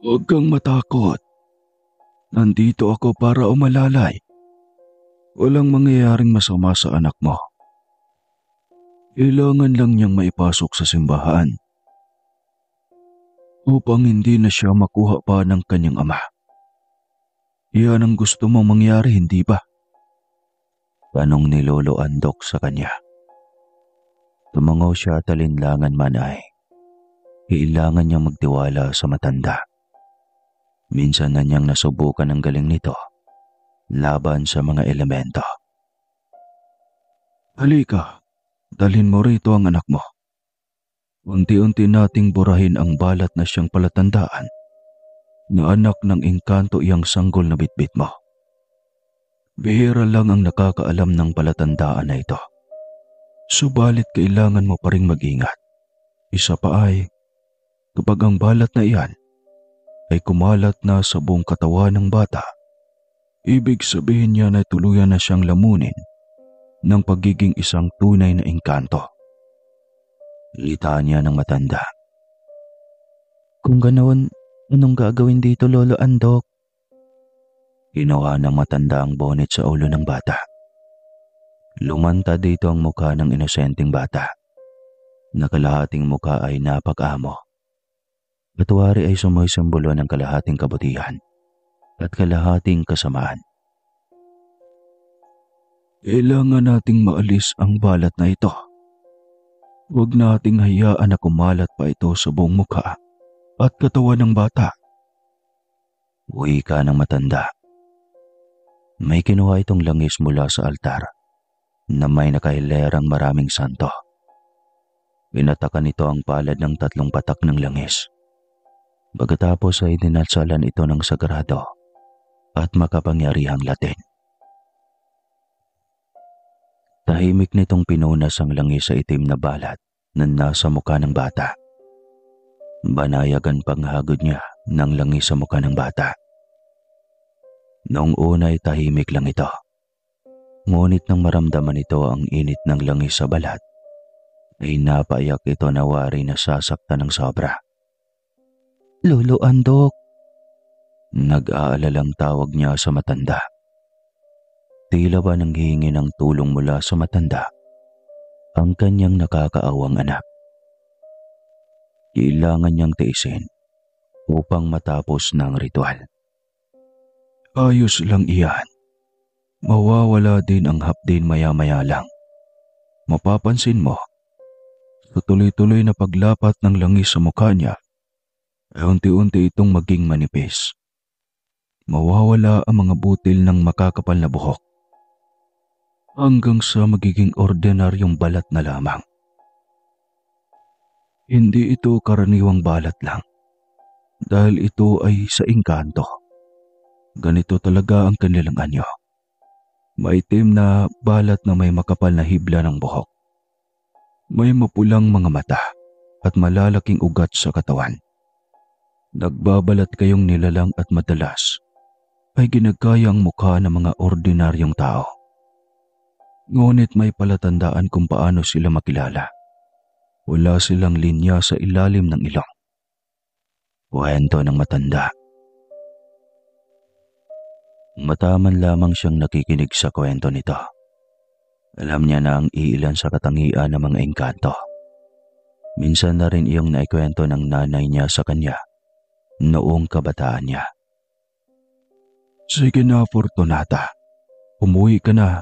Huwag kang matakot. Nandito ako para umalalay. Walang mangyayaring masama sa anak mo. Kailangan lang niyang maipasok sa simbahan upang hindi na siya makuha pa ng kanyang ama. Iyan ang gusto mong mangyari, hindi ba? Tanong ni Lolo Andok sa kanya. Tumango siya at alinlangan man ay kailangan niyang magtiwala sa matanda. Minsan na niyang nasubukan ang galing nito laban sa mga elemento. Halika, dalhin mo rito ang anak mo. Unti-unti nating burahin ang balat na siyang palatandaan na anak ng engkanto iyang sanggol na bitbit mo. Bihira lang ang nakakaalam ng palatandaan na ito. Subalit kailangan mo pa ring mag-ingat. Isa pa ay, kapag ang balat na iyan ay kumalat na sa buong katawan ng bata, ibig sabihin niya na tuluyan na siyang lamunin ng pagiging isang tunay na engkanto. Litaan niya ng matanda. Kung ganoon, anong gagawin dito, Lolo Andok? Ginawa ng matanda ang bonnet sa ulo ng bata. Lumanta dito ang mukha ng inosenteng bata. Nakalahating mukha ay napag-amo. Katuwari ay sumisimbolo ng kalahating kabutihan at kalahating kasamaan. Kailangan nating maalis ang balat na ito. Huwag nating hayaan na kumalat pa ito sa buong mukha at katawan ng bata. Wika ng matanda. May kinuha itong langis mula sa altar na may nakahilerang maraming santo. Pinatakan nito ang palad ng 3 patak ng langis. Pagkatapos ay dinalsalan ito ng sagrado at makapangyarihang Latin. Tahimik nitong pinunas ang langis sa itim na balat na nasa mukha ng bata. Banayagan panghagod niya ng langis sa mukha ng bata. Noong una ay tahimik lang ito. Ngunit nang maramdaman ito ang init ng langis sa balat, ay napaiyak ito na wari na sasaktan ng sobra. Lolo Andok. Nag-aalalang tawag niya sa matanda. Tila ba nanghihingi ng tulong mula sa matanda ang kanyang nakakaawang anak. Kailangan niyang tiisin upang matapos ng ritual. Ayos lang iyan. Mawawala din ang hapdin maya-maya lang. Mapapansin mo, sa tuloy-tuloy na paglapat ng langis sa mukha niya, ay unti-unti itong maging manipis. Mawawala ang mga butil ng makakapal na buhok hanggang sa magiging ordinaryong balat na lamang. Hindi ito karaniwang balat lang dahil ito ay sa engkanto. Ganito talaga ang kanilang anyo. Maitim na balat na may makapal na hibla ng buhok. May mapulang mga mata at malalaking ugat sa katawan. Nagbabalat kayong nilalang at madalas ay ginagaya ang mukha ng mga ordinaryong tao. Ngunit may palatandaan kung paano sila makilala. Wala silang linya sa ilalim ng ilong. Kwento ng matanda. Mataman lamang siyang nakikinig sa kwento nito. Alam niya na ang iilan sa katangian ng mga engkanto. Minsan na rin iyong naikwento ng nanay niya sa kanya noong kabataan niya. Sige na, Fortunata. Umuwi ka na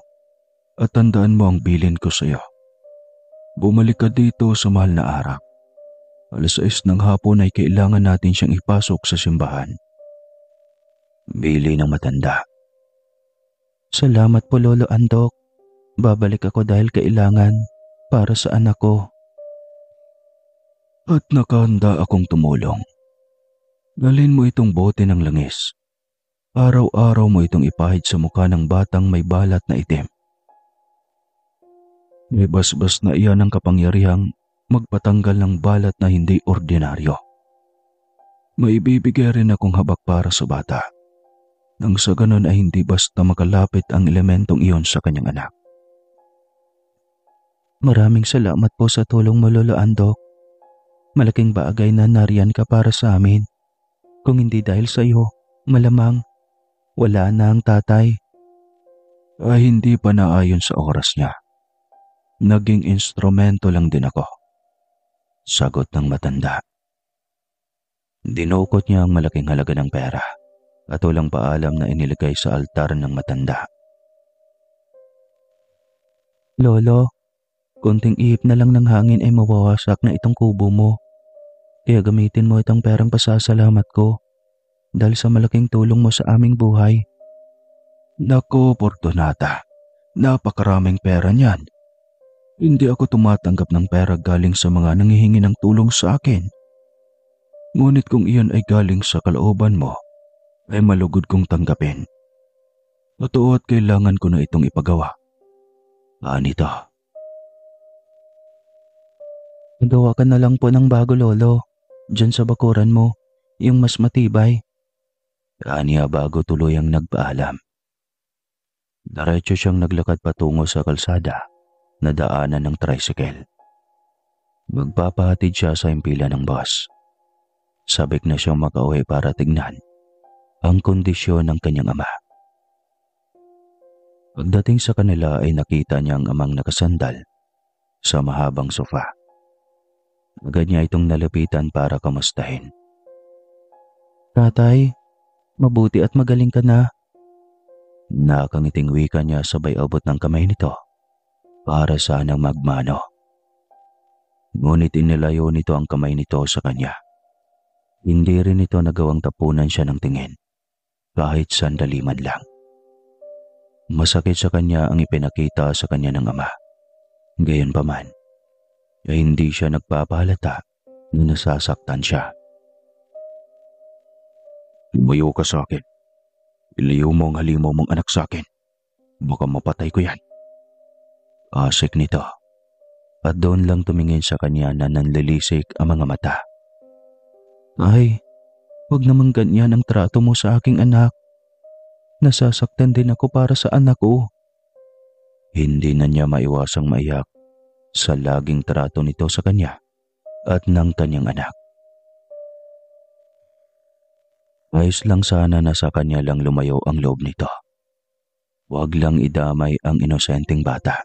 at tandaan mo ang bilin ko sa iyo. Bumalik ka dito sa mahal na araw. 6:00 ng hapon ay kailangan natin siyang ipasok sa simbahan. Bili ng matanda. Salamat po, Lolo Andok. Babalik ako dahil kailangan para sa anak ko. At nakahanda akong tumulong. Dalhin mo itong bote ng langis. Araw-araw mo itong ipahid sa mukha ng batang may balat na itim. May basbas na iyan ang kapangyarihang magpatanggal ng balat na hindi ordinaryo. May ibibigay rin akong habak para sa bata. Nang sa ganon ay hindi basta makalapit ang elementong iyon sa kanyang anak. Maraming salamat po sa tulong mo, Lolo Andok. Malaking bagay na nariyan ka para sa amin. Kung hindi dahil sa iyo, malamang wala na ang tatay. Ay hindi pa naayon sa oras niya. Naging instrumento lang din ako. Sagot ng matanda. Dinukot niya ang malaking halaga ng pera at walang paalam na inilagay sa altar ng matanda. Lolo, konting ihip na lang ng hangin ay mawawasak na itong kubo mo. Kaya gamitin mo itong perang pasasalamat ko dahil sa malaking tulong mo sa aming buhay. Naku, Fortunata. Napakaraming pera niyan. Hindi ako tumatanggap ng pera galing sa mga nanghihingi ng tulong sa akin. Ngunit kung iyon ay galing sa kalooban mo, ay malugod kong tanggapin. Totoo at kailangan ko na itong ipagawa. Anito. Magawa ka na lang po ng bago, Lolo. Diyan sa bakuran mo, yung mas matibay. Aniya bago tuluyang nagpaalam. Diretso siyang naglakad patungo sa kalsada na daanan ng tricycle. Magpapahatid siya sa impila ng bus. Sabik na siyang makauwi para tignan ang kondisyon ng kanyang ama. Pagdating sa kanila ay nakita niya ang amang nakasandal sa mahabang sofa. Agad niya itong nalapitan para kamustahin. Tatay, mabuti at magaling ka na. Nakangiting wika niya sabay abot ng kamay nito para sanang magmano. Ngunit inilayo nito ang kamay nito sa kanya. Hindi rin ito nagawang tapunan siya ng tingin kahit sandali man lang. Masakit sa kanya ang ipinakita sa kanya ng ama. Gayunpaman, ay hindi siya nagpapahalata na nasasaktan siya. Lumayo ka sa akin. Ilayo mo ang halimaw mong anak sa akin. Baka mapatay ko yan. Asik nito. At doon lang tumingin sa kanya na nanlilisik ang mga mata. Ay, huwag namang ganyan ang trato mo sa aking anak. Nasasaktan din ako para sa anak ko. Hindi na niya maiwasang maiyak sa laging trato nito sa kanya at ng kanyang anak. Ayos lang sana na sa kanya lang lumayo ang loob nito. Huwag lang idamay ang inosenteng bata.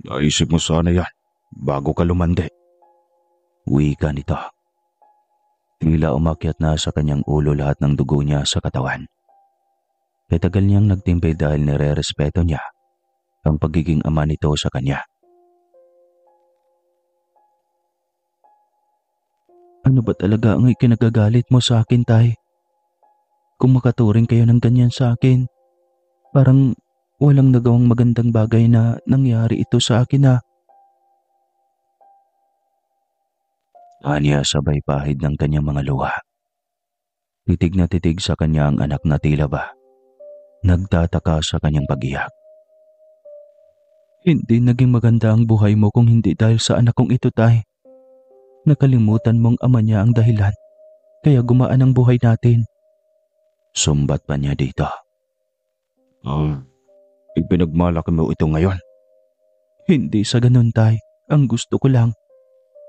Naisip mo sana yan bago ka lumande. Wika nito. Tila umakyat na sa kanyang ulo lahat ng dugo niya sa katawan. Kaya tagal niyang nagtimpay dahil nire-respeto niya ang pagiging ama nito sa kanya. Ano ba talaga ang ikinagagalit mo sa akin, Tay? Kung makaturing kayo ng ganyan sa akin, parang walang nagawang magandang bagay na nangyari ito sa akin na. Aniya sabay pahid ng kanyang mga luha. Titig na titig sa kanya ang anak na tila ba nagtataka sa kanyang pag-iyak. Hindi naging maganda ang buhay mo kung hindi dahil sa anak kong ito, Tay. Nakalimutan mong ama niya ang dahilan, kaya gumaan ang buhay natin. Sumbat pa niya dito. Ipinagmalaki mo ito ngayon. Hindi sa ganun, Tay. Ang gusto ko lang.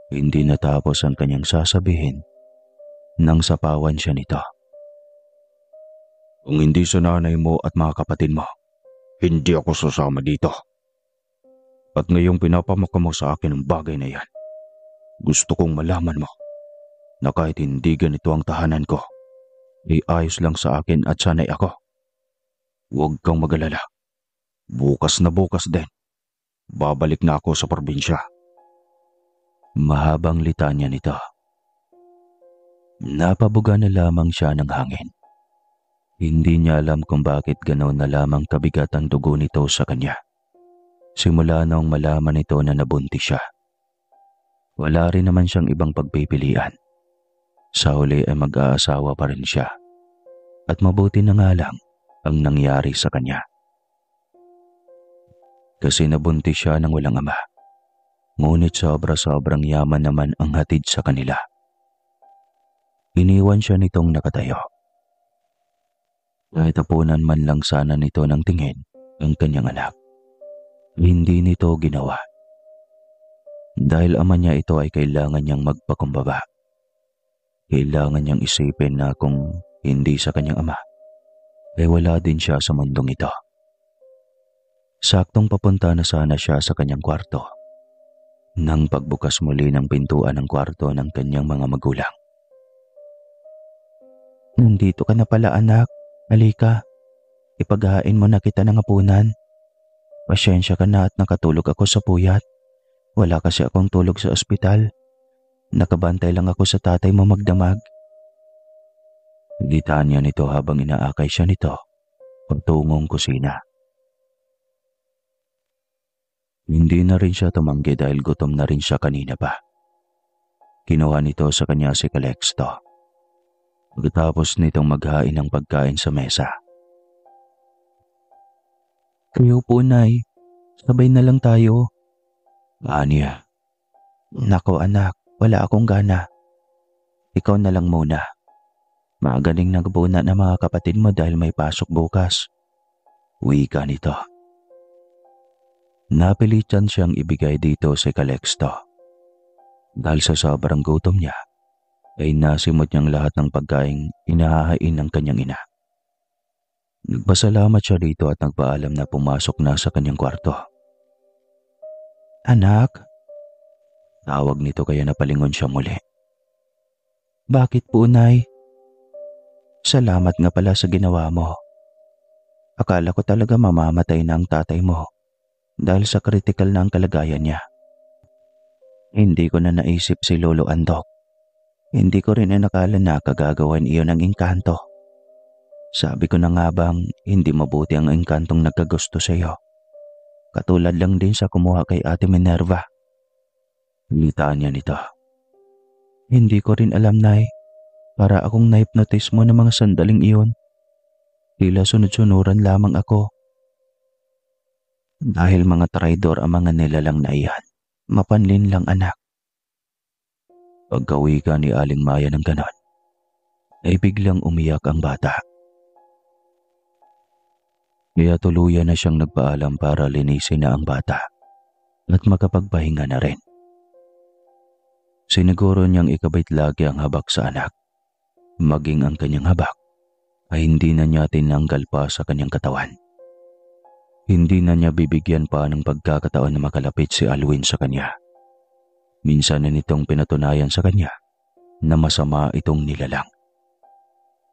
Hindi natapos ang kanyang sasabihin nang sapawan siya nito. Kung hindi sa nanay mo at mga kapatid mo, hindi ako sasama dito. At ngayong pinapamaka mo sa akin ang bagay na yan, gusto kong malaman mo na kahit hindi ganito ang tahanan ko, ay ayos lang sa akin at sanay ako. Huwag kang mag-alala. Bukas na bukas din, babalik na ako sa probinsya. Mahabang litanya nito. Napabuga na lamang siya ng hangin. Hindi niya alam kung bakit ganoon na lamang kabigat ang dugo nito sa kanya. Simula nang malaman nito na nabuntis siya. Wala rin naman siyang ibang pagpipilian. Sa huli ay mag-aasawa pa rin siya. At mabuti na nga lang ang nangyari sa kanya. Kasi nabuntis siya ng walang ama. Ngunit sobra-sobrang yaman naman ang hatid sa kanila. Iniwan siya nitong nakatayo. Kahit tapunan man lang sana nito ng tingin ang kanyang anak, hindi nito ginawa. Dahil ama niya ito ay kailangan niyang magpakumbaba. Kailangan niyang isipin na kung hindi sa kanyang ama, ay wala din siya sa mundong ito. Saktong papunta na sana siya sa kanyang kwarto nang pagbukas muli ng pintuan ng kwarto ng kanyang mga magulang. Nandito ka na pala anak. Halika, ipaghain mo na kita ng hapunan. Pasyensya ka na at nakatulog ako sa puyat. Wala kasi akong tulog sa ospital. Nakabantay lang ako sa tatay mo magdamag. Gitaan niya nito habang inaakay siya nito patungong kusina. Hindi na rin siya tumanggi dahil gutom na rin siya kanina pa. Kinuha nito sa kanya si Calixto. Pagkatapos nitong maghain ng pagkain sa mesa. Kayo po, Nay. Sabay na lang tayo. Anya, Nako anak, wala akong gana. Ikaw na lang muna. Magaling nagbuna ng mga kapatid mo dahil may pasok bukas. wika nito. Napilitan siyang ibigay dito si Calixto. Dahil sa sobrang gutom niya, ay nasimot niyang lahat ng pagkaing inahahain ng kanyang ina. Nagpasalamat siya dito at nagpaalam na pumasok na sa kanyang kwarto. Anak, Tawag nito kaya napalingon siya muli. bakit po, Nay? Salamat nga pala sa ginawa mo. Akala ko talaga mamamatay na ang tatay mo dahil sa kritikal na ang kalagayan niya. Hindi ko na naisip si Lolo Andok. Hindi ko rin nakala na kagagawan iyon ng engkanto. Sabi ko na nga bang hindi mabuti ang engkantong nagkagusto sa iyo. Katulad lang din sa kumuha kay Ate Minerva. Litaan niya nito. Hindi ko rin alam, Nay. Para akong na-hypnotize mo ng mga sandaling iyon. Tila sunod-sunuran lamang ako. Dahil mga traidor ang mga nilalang na iyan. Mapanlin lang anak. Pagkawika ni Aling Maya ng ganon, ay biglang umiyak ang bata. Kaya tuluyan na siyang nagpaalam para linisin na ang bata at makapagpahinga na rin. Siniguro niyang ikabit lagi ang habak sa anak. Maging ang kanyang habak ay hindi na niya tinanggal pa sa kanyang katawan. Hindi na niya bibigyan pa ng pagkakataon na makalapit si Alwin sa kanya. Minsan na nitong pinatunayan sa kanya na masama itong nilalang.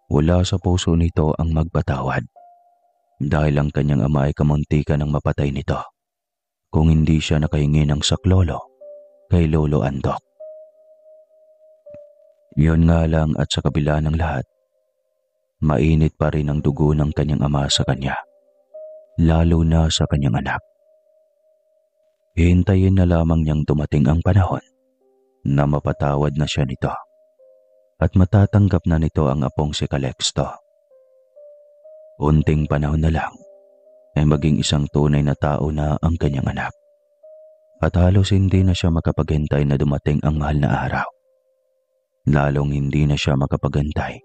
Wala sa puso nito ang magpatawad dahil ang kanyang ama ay kamuntikan ng mapatay nito kung hindi siya nakahingi ng saklolo kay Lolo Andok. Yun nga lang at sa kabila ng lahat, mainit pa rin ang dugo ng kanyang ama sa kanya, lalo na sa kanyang anak. Hintayin na lamang niyang dumating ang panahon na mapatawad na siya nito at matatanggap na nito ang apong si Calixto. Unting panahon na lang ay maging isang tunay na tao na ang kanyang anak at halos hindi na siya makapaghintay na dumating ang mahal na araw. Lalong hindi na siya makapaghintay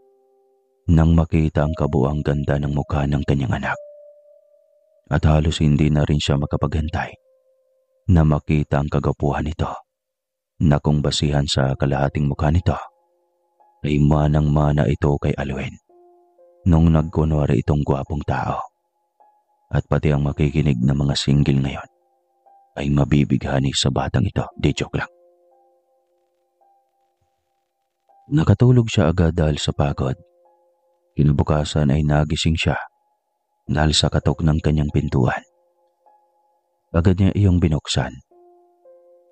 nang makita ang kabuuang ganda ng mukha ng kanyang anak. At halos hindi na rin siya makapaghintay na makita ang kagapuhan nito na kung basihan sa kalahating mukha nito ay manang-mana ito kay Alwin nung nagkunwari itong gwapong tao. At pati ang makikinig na mga single ngayon ay mabibighani sa batang ito. Di joke lang. Nakatulog siya agad dahil sa pagod. Kinabukasan ay nagising siya dahil sa katok ng kanyang pintuan. Agad niya iyong binuksan.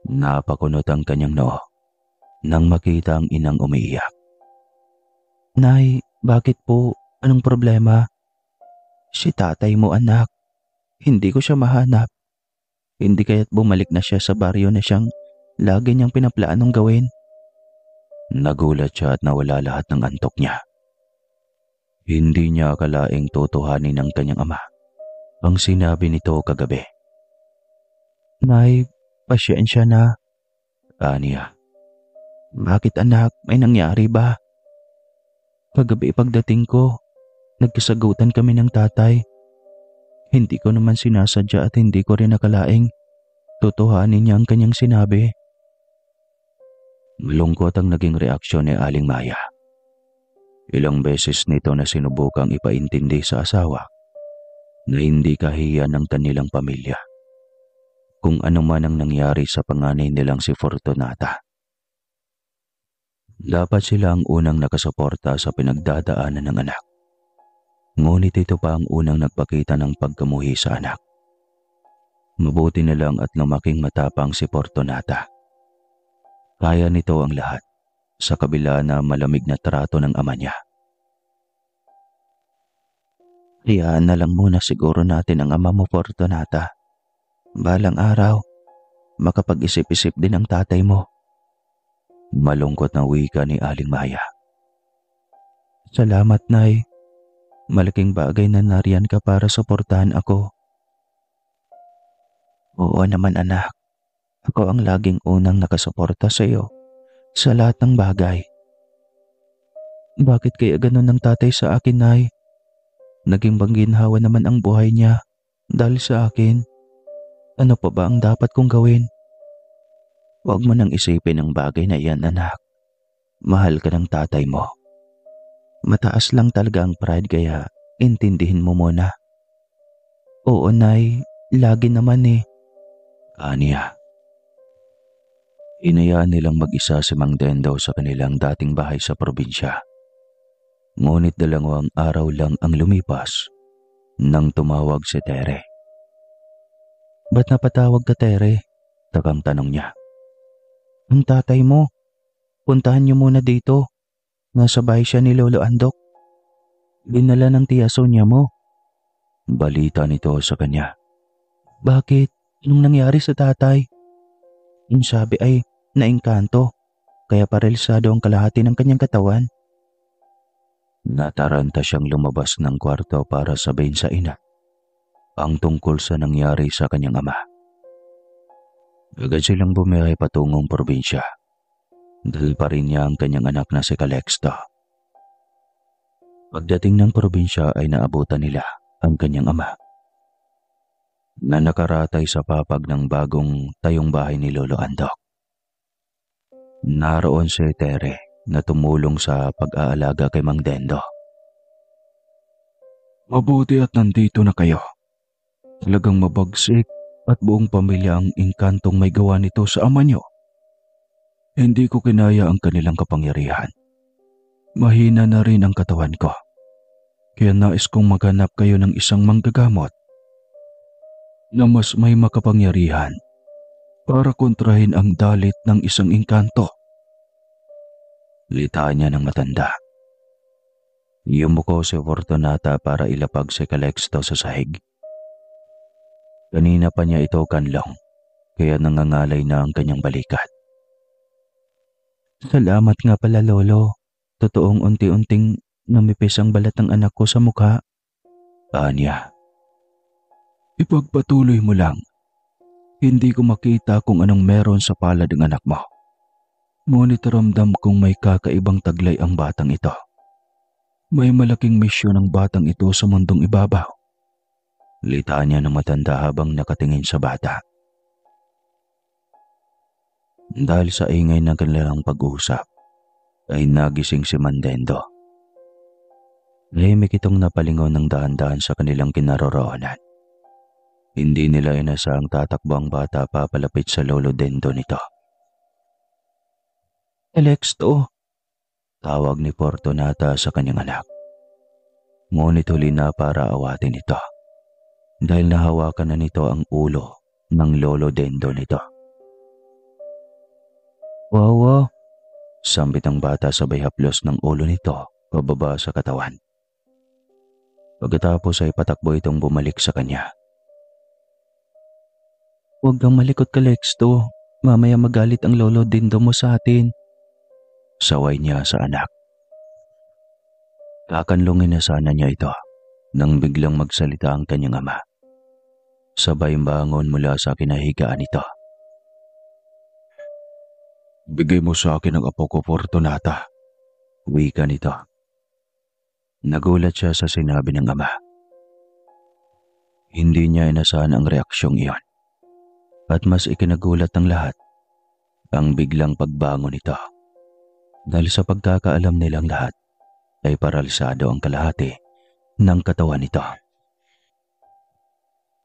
Napakunot ang kanyang noo nang makita ang inang umiiyak. Nay, bakit po? Anong problema? Si tatay mo anak. Hindi ko siya mahanap. Hindi kaya't bumalik na siya sa baryo na siyang lagi niyang pinaplanong gawin. Nagulat siya at nawala lahat ng antok niya. Hindi niya akalaing tutuhanin ng kanyang ama ang sinabi nito kagabi. Nay, pasyensya na. Aniya. Bakit anak? May nangyari ba? Kagabi pagdating ko, nagkasagutan kami ng tatay. Hindi ko naman sinasadya at hindi ko rin nakalaing tutuhanin niya ang kanyang sinabi. Malungkot ang naging reaksyon ni Aling Maya. Ilang beses nito na sinubukang ipaintindi sa asawa na hindi kahiya ng kanilang pamilya kung ano man ang nangyari sa panganay nilang si Fortunata. Dapat sila ang unang nakasuporta sa pinagdadaanan ng anak. Ngunit ito pa ang unang nagpakita ng pagkamuhi sa anak. Mabuti na lang at lumaking matapang si Fortunata. Kaya nito ang lahat sa kabila na malamig na trato ng ama niya. Hayaan na lang muna siguro natin ang ama mo, Fortunata. Balang araw, makapag-isip-isip din ang tatay mo. Malungkot na wika ni Aling Maya. Salamat, Nay. Malaking bagay na nariyan ka para suportahan ako. Oo naman, anak. Ako ang laging unang nakasuporta sa iyo sa lahat ng bagay. Bakit kaya ganun ng tatay sa akin, Nay? Naging bangginhawa naman ang buhay niya dahil sa akin. Ano pa ba ang dapat kong gawin? Huwag mo nang isipin ang bagay na iyan, anak. Mahal ka ng tatay mo. Mataas lang talaga ang pride kaya intindihin mo muna. Oo, Nay. Lagi naman eh. Aniya. Inayaan nilang mag-isa si Mang Dendo sa kanilang dating bahay sa probinsya. Ngunit 2 araw lang ang lumipas nang tumawag si Tere. Ba't napatawag ka, Tere? Takang tanong niya. Ang tatay mo. Puntahan niyo muna dito. Nasa bahay siya ni Lolo Andok. Dinala ng tiya Sonia mo. Balita nito sa kanya. Bakit? Anong nangyari sa tatay? Ang sabi ay naengkanto. Kaya paralisado ang kalahati ng kanyang katawan. Nataranta siyang lumabas ng kwarto para sabihin sa ina ang tungkol sa nangyari sa kanyang ama. Agad silang bumiyahe patungong probinsya. Dahil pa rin niya ang kanyang anak na si Calexto. Pagdating ng probinsya ay naabutan nila ang kanyang ama na nakaratay sa papag ng bagong tayong bahay ni Lolo Andok. Naroon si Tere na tumulong sa pag-aalaga kay Mang Dendo. Mabuti at nandito na kayo. Talagang mabagsik at buong pamilya ang engkantong may gawa nito sa ama niyo. Hindi ko kinaya ang kanilang kapangyarihan. Mahina na rin ang katawan ko. Kaya nais kong maghanap kayo ng isang manggagamot na mas may makapangyarihan para kontrahin ang dalit ng isang engkanto. Litanya ng matanda. Yumuko si Fortunata para ilapag si Calexto sa sahig. Kanina pa niya ito kanlong, kaya nangangalay na ang kanyang balikat. Salamat nga pala, Lolo. Totoong unti-unting namipis ang balat ng anak ko sa mukha. Anya. Ipagpatuloy mo lang. Hindi ko makita kung anong meron sa palad ng anak mo. Ngunit ramdam kong may kakaibang taglay ang batang ito. May malaking misyon ang batang ito sa mundong ibabaw. Litanya ng matanda habang nakatingin sa bata. Dahil sa ingay ng kanilang pag-uusap, ay nagising si Mandendo. Tahimik itong napalingon ng dahan-dahan sa kanilang kinaroroonan. Hindi nila inasahang tatakbo ang bata papalapit sa Lolo Dendo nito. Calexto, tawag ni Fortunata sa kanyang anak. Ngunit huli na para awatin ito. Dahil nahawakan na nito ang ulo ng Lolo Dendo nito. Wawa, sambit ang bata sabay haplos ng ulo nito pababa sa katawan. Pagkatapos ay patakbo itong bumalik sa kanya. Huwag kang malikot, Calexto. Mamaya magalit ang Lolo Dendo mo sa atin. Saway niya sa anak. Kakanlungin na sana niya ito nang biglang magsalita ang kanyang ama. Sabay bangon mula sa kinahigaan nito. Bigay mo sa akin ang apo ko, Fortunata. Wika nito. Nagulat siya sa sinabi ng ama. Hindi niya inasahan ang reaksyong iyon. At mas ikinagulat ng lahat ang biglang pagbangon nito. Dahil sa pagkakaalam nilang lahat ay paralisado ang kalahati ng katawan nito.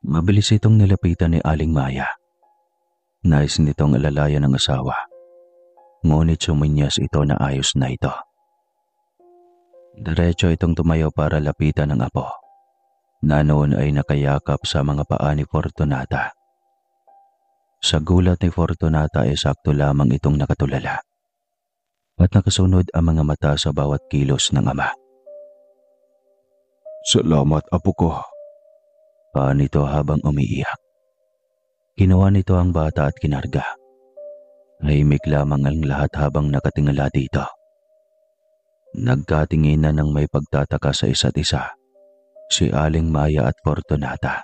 Mabilis itong nilapitan ni Aling Maya. Nais nitong alalayan ng asawa. Ngunit suminyas ito na ayos na ito. Diretso itong tumayo para lapitan ng apo, na noon ay nakayakap sa mga paa ni Fortunata. Sa gulat ni Fortunata ay sakto lamang itong nakatulala at nakasunod ang mga mata sa bawat kilos ng ama. "Salamat, apo ko," nito habang umiiyak. Kinuha nito ang bata at kinarga. Tahimik lamang ang lahat habang nakatingala dito. Nagkatinginan ng may pagtataka sa isa't isa, si Aling Maya at Fortunata.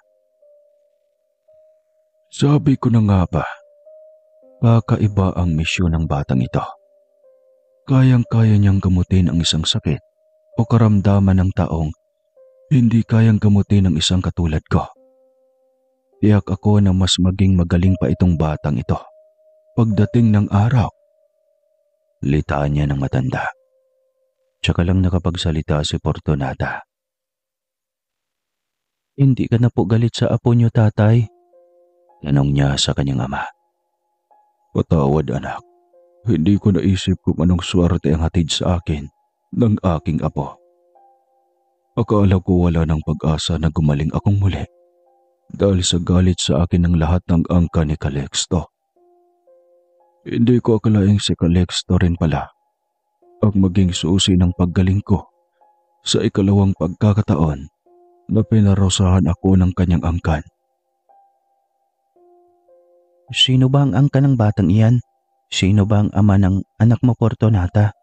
"Sabi ko na nga ba, kakaiba ang misyon ng batang ito. Kayang-kaya niyang gamutin ang isang sakit o karamdaman ng taong hindi kayang gamutin ng isang katulad ko. Tiyak ako na mas maging magaling pa itong batang ito pagdating ng araw." Litanya ng matanda. Tsaka lang nakapagsalita si Fortunata. Hindi ka na po galit sa apo niyo, tatay? Tanong niya sa kanyang ama. "Patawad, anak. Hindi ko naisip kung anong swerte ang hatid sa akin ng aking apo. Akala ko wala ng pag-asa na gumaling akong muli dahil sa galit sa akin ng lahat ng angka ni Calixto. Hindi ko akalaing si Calixto rin pala ang maging susi ng paggaling ko sa ikalawang pagkakataon na pinarusahan ako ng kanyang angkan." Sino ba ang angka ng batang iyan? Sino ba ang ama ng anak mo, Fortunata?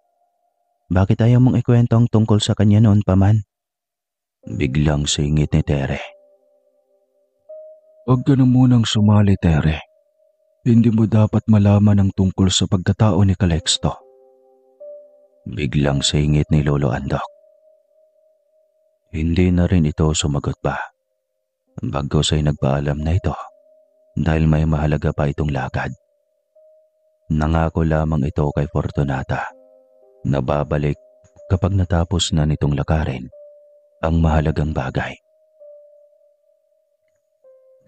Bakit ayaw mong ikwento ang tungkol sa kanya noon pa man? Biglang singit ni Tere. "Huwag ka na munang sumali, Tere. Hindi mo dapat malaman ang tungkol sa pagkatao ni Calixto." Biglang singit ni Lolo Andok. Hindi na rin ito sumagot pa. Bagkus ay nagpaalam na ito dahil may mahalaga pa itong lakad. Nangako lamang ito kay Fortunata na babalik kapag natapos na nitong lakarin ang mahalagang bagay.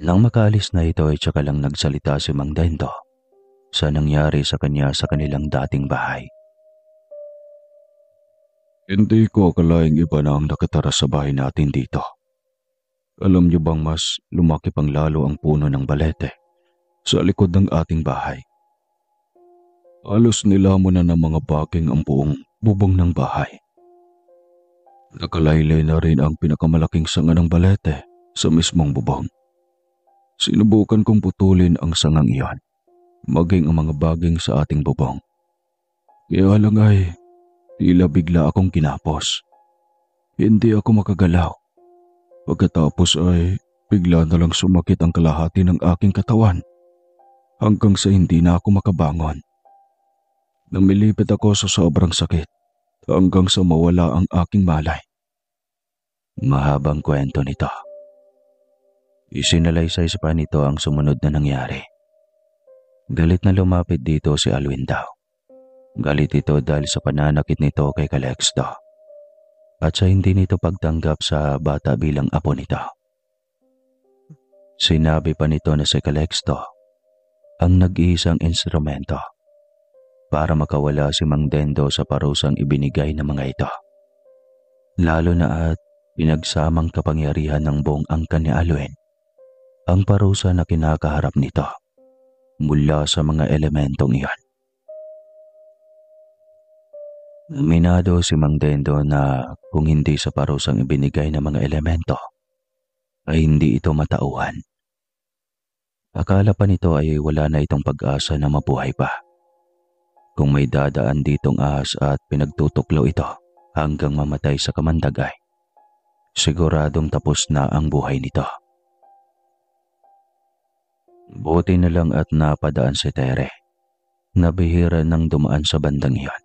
Nang makaalis na ito ay tsaka lang nagsalita si Mang Dendo sa nangyari sa kanya sa kanilang dating bahay. "Hindi ko akalaing iba na ang nakatara sa bahay natin dito. Alam niyo bang mas lumaki pang lalo ang puno ng balete sa likod ng ating bahay? Halos nilamon na ng mga baking ang buong bubong ng bahay. Nakalaylay na rin ang pinakamalaking sanga ng balete sa mismong bubong. Sinubukan kong putulin ang sangang iyon, maging ang mga baging sa ating bubong. Kaya lang ay tila bigla akong kinapos. Hindi ako makagalaw. Pagkatapos ay bigla na lang sumakit ang kalahati ng aking katawan hanggang sa hindi na ako makabangon. Namilipit ako sa sobrang sakit hanggang sa mawala ang aking malay." Mahabang kwento nito. Isinalaysay pa nito ang sumunod na nangyari. Galit na lumapit dito si Alwin daw. Galit ito dahil sa pananakit nito kay Calixto at sa hindi nito pagtanggap sa bata bilang apo nito. Sinabi pa nito na si Calixto ang nag-iisang instrumento para makawala si Mang Dendo sa parusang ibinigay ng mga ito. Lalo na at pinagsamang kapangyarihan ng buong angkan ni Alwin ang parusa na kinakaharap nito mula sa mga elementong iyon. Aminado si Mang Dendo na kung hindi sa parusang ibinigay ng mga elemento ay hindi ito matauhan. Akala pa nito ay wala na itong pag-asa na mabuhay pa. Kung may dadaan ditong ahas at pinagtutuklo ito hanggang mamatay sa kamandagay, siguradong tapos na ang buhay nito. Buti na lang at napadaan si Tere na bihira nang dumaan sa bandang iyon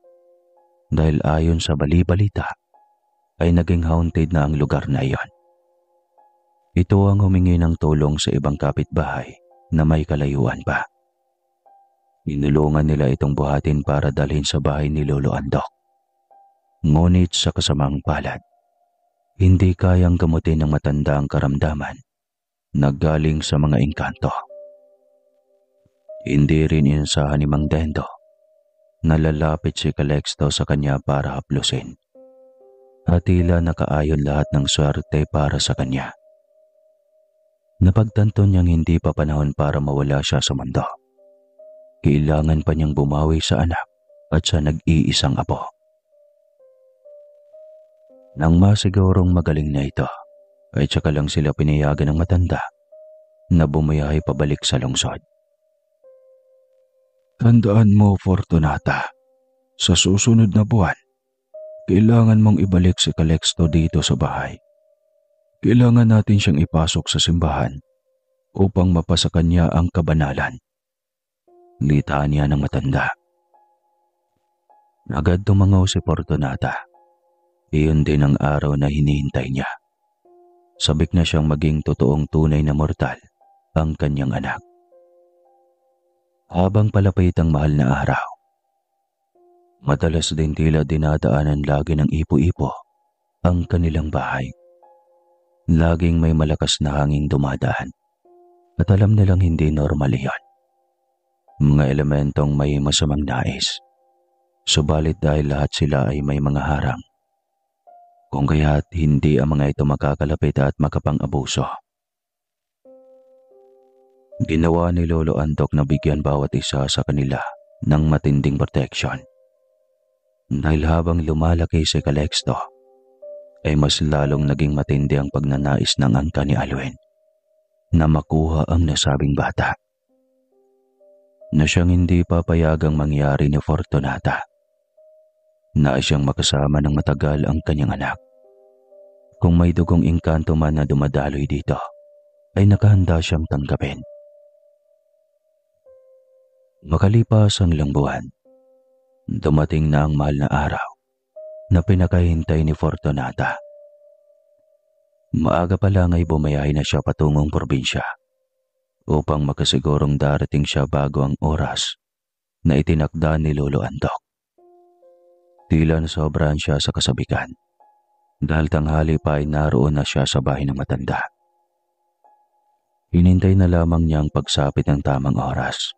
dahil ayon sa bali-balita ay naging haunted na ang lugar na iyon. Ito ang humingi ng tulong sa ibang kapitbahay na may kalayuan pa. Inulungan nila itong buhatin para dalhin sa bahay ni Lolo Andok. Ngunit sa kasamang palad, hindi kayang gamutin ng matanda ang karamdaman na galing sa mga engkanto. Hindi rin insahan ni Mang Dendo na lalapit si Calixto sa kanya para haplusin. At tila nakaayon lahat ng swerte para sa kanya. Napagtanto niyang hindi pa panahon para mawala siya sa mundo. Kailangan pa niyang bumawi sa anak at sa nag-iisang apo. Nang masigurong magaling na ito, ay tsaka lang sila pinayagan ng matanda na bumayahe pabalik sa lungsod. Tandaan mo, Fortunata, sa susunod na buwan, kailangan mong ibalik si Calixto dito sa bahay. Kailangan natin siyang ipasok sa simbahan upang mapasa kanya ang kabanalan. Litanya ng matanda. Agad tumangaw si Fortunata. Iyon din ang araw na hinihintay niya. Sabik na siyang maging totoong tunay na mortal ang kanyang anak. Habang palapit ang mahal na araw, madalas din tila dinadaanan lagi ng ipo-ipo ang kanilang bahay. Laging may malakas na hangin dumadaan at alam nilang hindi normal iyon. Mga elementong may masamang nais. Subalit dahil lahat sila ay may mga harang, kung kaya't hindi ang mga ito makakalapit at makapang-abuso. Ginawa ni Lolo Andok na bigyan bawat isa sa kanila ng matinding proteksyon. Dahil habang lumalaki si Calixto, ay mas lalong naging matindi ang pagnanais ng angka ni Alwin na makuha ang nasabing bata. Na siyang hindi papayagang mangyari ni Fortunata. Nais siyang makasama ng matagal ang kanyang anak. Kung may dugong engkanto man na dumadaloy dito, ay nakahanda siyang tanggapin. Makalipas ang ilang buwan, dumating na ang mahal na araw na pinakahintay ni Fortunata. Maaga pa lang ay bumayahe na siya patungong probinsya upang makasigurong darating siya bago ang oras na itinakda ni Lolo Andok. Tila nasobrahan siya sa kasabikan dahil tanghali pa ay naroon na siya sa bahay ng matanda. Hinintay na lamang niya ang pagsapit ng tamang oras.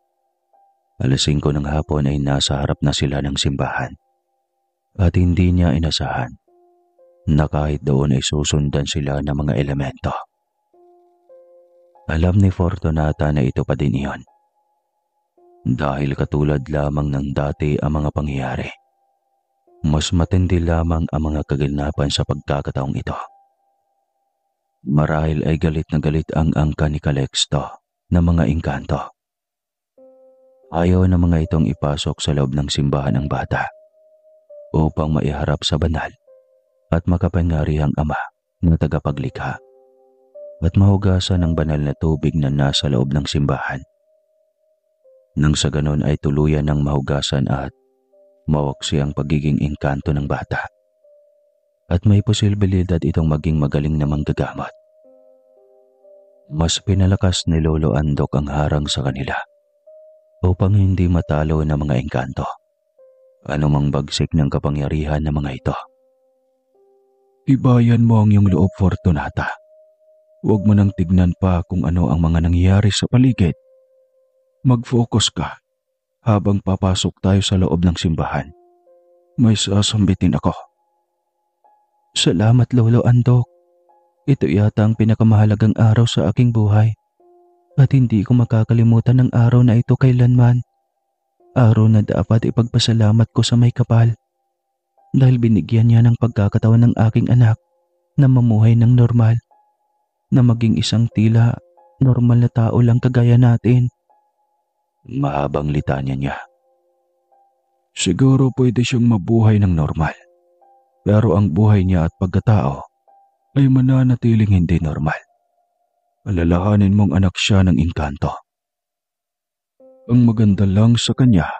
5:00 ng hapon ay nasa harap na sila ng simbahan at hindi niya inasahan na kahit doon ay susundan sila ng mga elemento. Alam ni Fortunata na ito pa din iyon. Dahil katulad lamang ng dati ang mga pangyayari, mas matindi lamang ang mga kaganapan sa pagkakataong ito. Marahil ay galit na galit ang angka ni Calixto na mga engkanto. Ayaw na mga itong ipasok sa loob ng simbahan ang bata upang maiharap sa banal at makapangyarihang Ama na tagapaglikha at mahugasan ng banal na tubig na nasa loob ng simbahan. Nang sa ganon ay tuluyan ng mahugasan at mawaksi ang pagiging engkanto ng bata at may posibilidad itong maging magaling na manggagamot. Mas pinalakas ni Lolo Andok ang harang sa kanila upang hindi matalo ng mga engkanto anumang bagsik ng kapangyarihan ng mga ito. Ibayan mo ang iyong loob, Fortunata. Huwag mo nang tignan pa kung ano ang mga nangyayari sa paligid. Mag-focus ka habang papasok tayo sa loob ng simbahan. May sasambitin ako. Salamat, Lolo Andok. Ito yata ang pinakamahalagang araw sa aking buhay. At hindi ko makakalimutan ng araw na ito kailanman. Araw na dapat ipagpasalamat ko sa may kapal. Dahil binigyan niya ng pagkakataon ng aking anak na mamuhay ng normal. Na maging isang tila normal na tao lang kagaya natin. Mahabang litanya niya. Siguro pwede siyang mabuhay ng normal. Pero ang buhay niya at pagkatao ay mananatiling hindi normal. Alalahanin mong anak siya ng engkanto. Ang maganda lang sa kanya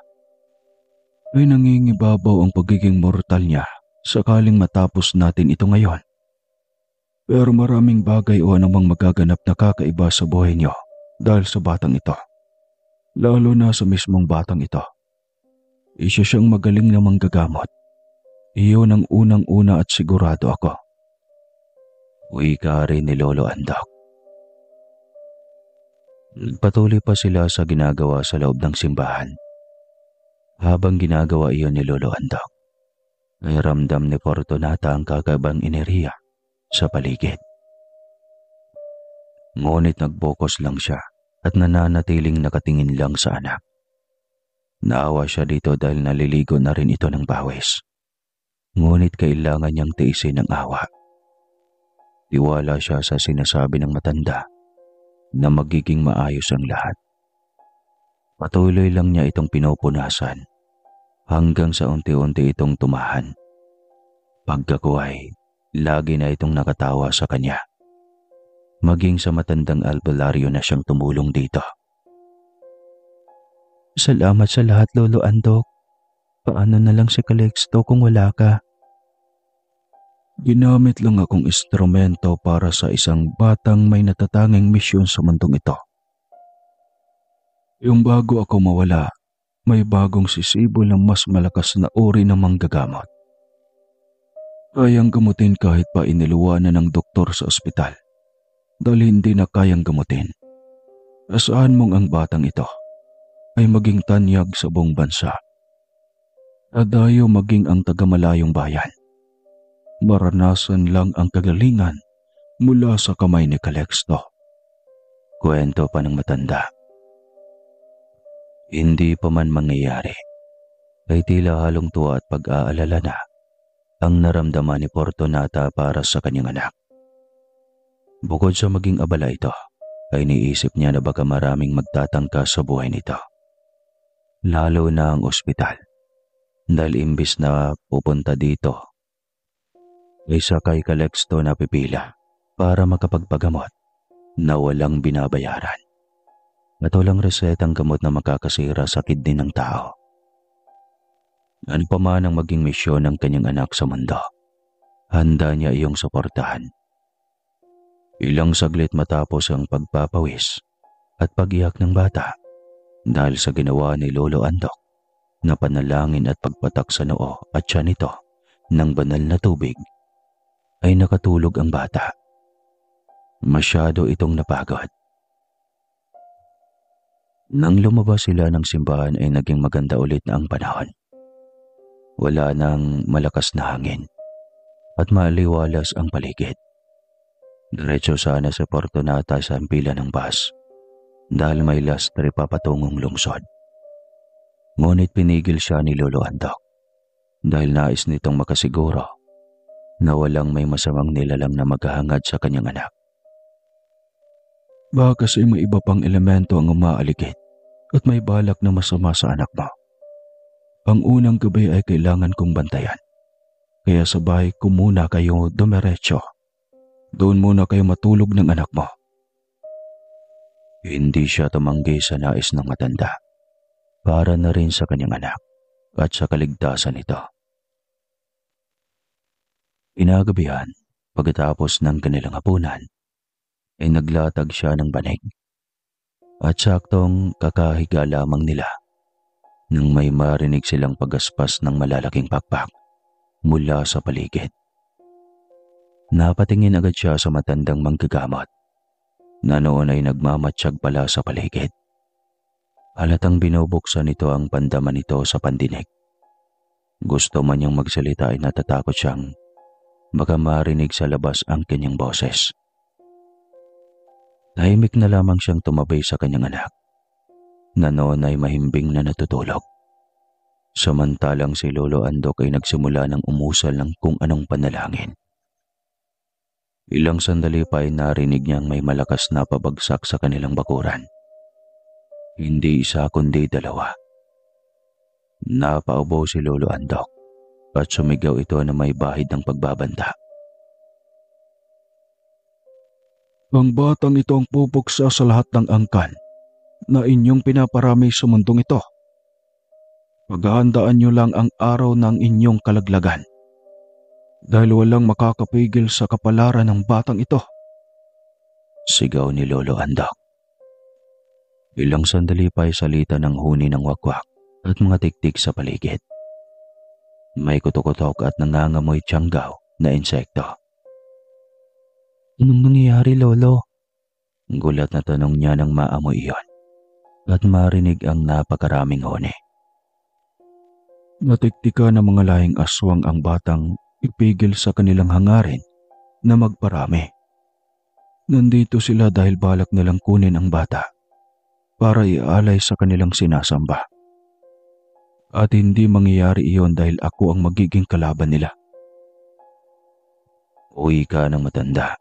ay nangingibabaw ang pagiging mortal niya sakaling matapos natin ito ngayon. Pero maraming bagay o anumang magaganap na kakaiba sa buhay niyo dahil sa batang ito. lalo na sa mismong batang ito. Isa siyang magaling na manggagamot. Iyon ang unang-una at sigurado ako. Wika rin ni Lolo Andok. Patuloy pa sila sa ginagawa sa loob ng simbahan. Habang ginagawa iyon ni Lolo Andok, ay ramdam ni Fortunata ang kakaibang enerhiya sa paligid. Ngunit nag-focus lang siya at nananatiling nakatingin lang sa anak. Naawa siya dito dahil naliligo na rin ito ng pawis. Ngunit kailangan niyang tiisin ang awa. Tiwala siya sa sinasabi ng matanda na magiging maayos ang lahat. Patuloy lang niya itong pinupunasan hanggang sa unti-unti itong tumahan. Pagkakuhay, lagi na itong nakatawa sa kanya. Maging sa matandang albularyo na siyang tumulong dito. Salamat sa lahat, Lolo Andok. Paano na lang si Calixto kung wala ka? Ginamit lang akong instrumento para sa isang batang may natatanging misyon sa mundong ito. Yung bago ako mawala, may bagong sisibol ng mas malakas na uri ng manggagamot. Kayang gamutin kahit pa iniluwanan ng doktor sa ospital dahil hindi na kayang gamutin. Asaan mong ang batang ito ay maging tanyag sa buong bansa. Adayo maging ang tagamalayong bayan. Maranasan lang ang kagalingan mula sa kamay ni Calixto. Kwento pa ng matanda. Hindi pa man mangyayari, ay tila halong tuwa at pag-aalala na ang naramdaman ni Fortunata para sa kanyang anak. Bukod sa maging abala ito, ay niisip niya na baka maraming magtatangka sa buhay nito. Lalo na ang ospital. Dahil imbis na pupunta dito, ay sakay Calixto na pipila para makapagpagamot na walang binabayaran. At walang resetang gamot na makakasira sa kidney ng tao. Ano pa man ang maging misyon ng kanyang anak sa mundo, handa niya iyong suportahan. Ilang saglit matapos ang pagpapawis at pag-iyak ng bata dahil sa ginawa ni Lolo Andok na panalangin at pagpatak sa noo at tiyan nito ng banal na tubig, ay nakatulog ang bata. Masyado itong napagod. Nang lumabas sila ng simbahan ay naging maganda ulit na ang panahon. Wala nang malakas na hangin at maliwalas ang paligid. Diretso sana sa Fortunata sa pila ng bus dahil may last trip papatungong lungsod. Ngunit pinigil siya ni Lolo Andok dahil nais nitong makasiguro na walang may masamang nilalang na maghahangad sa kanyang anak. Baka kasi may iba pang elemento ang umaaligid at may balak na masama sa anak mo. Ang unang gabi ay kailangan kong bantayan. Kaya sa bahay ko muna kayo dumiretso. Doon muna kayo matulog ng anak mo. Hindi siya tumanggi sa nais ng matanda. Para na rin sa kanyang anak at sa kaligtasan nito. Inagabihan, pagkatapos ng kanilang hapunan, ay naglatag siya ng banig. At saktong kakahiga lamang nila nang may marinig silang pagaspas ng malalaking pakpak mula sa paligid. Napatingin agad siya sa matandang manggagamot na noon ay nagmamatsyag pala sa paligid. Halatang binubuksan nito ang pandaman nito sa pandinig. Gusto man niyang magsalita ay natatakot siyang baka marinig sa labas ang kanyang boses. Tahimik na lamang siyang tumabay sa kanyang anak na noon ay mahimbing na natutulog. Samantalang si Lolo Andok ay nagsimula ng umusal ng kung anong panalangin. Ilang sandali pa ay narinig niyang may malakas na pabagsak sa kanilang bakuran. Hindi isa kundi dalawa. Napaubo si Lolo Andok at sumigaw ito na may bahid ng pagbabanta. Ang batang ito ang pupuksa sa lahat ng angkan na inyong pinaparami sa mundong ito. Paghahandaan niyo lang ang araw ng inyong kalaglagan dahil walang makakapigil sa kapalaran ng batang ito. Sigaw ni Lolo Andok. Ilang sandali pa ay salita ng huni ng wakwak at mga tiktik sa paligid. May kutok-kutok at nangangamoy tiyanggaw na insekto. Anong nangyayari, Lolo? Gulat na tanong niya nang maamoy iyon at marinig ang napakaraming huni. Natiktika ng mga lahing aswang ang batang ipigil sa kanilang hangarin na magparami. Nandito sila dahil balak nilang kunin ang bata para ialay sa kanilang sinasamba. At hindi mangyayari iyon dahil ako ang magiging kalaban nila. Uwi ka ng matanda.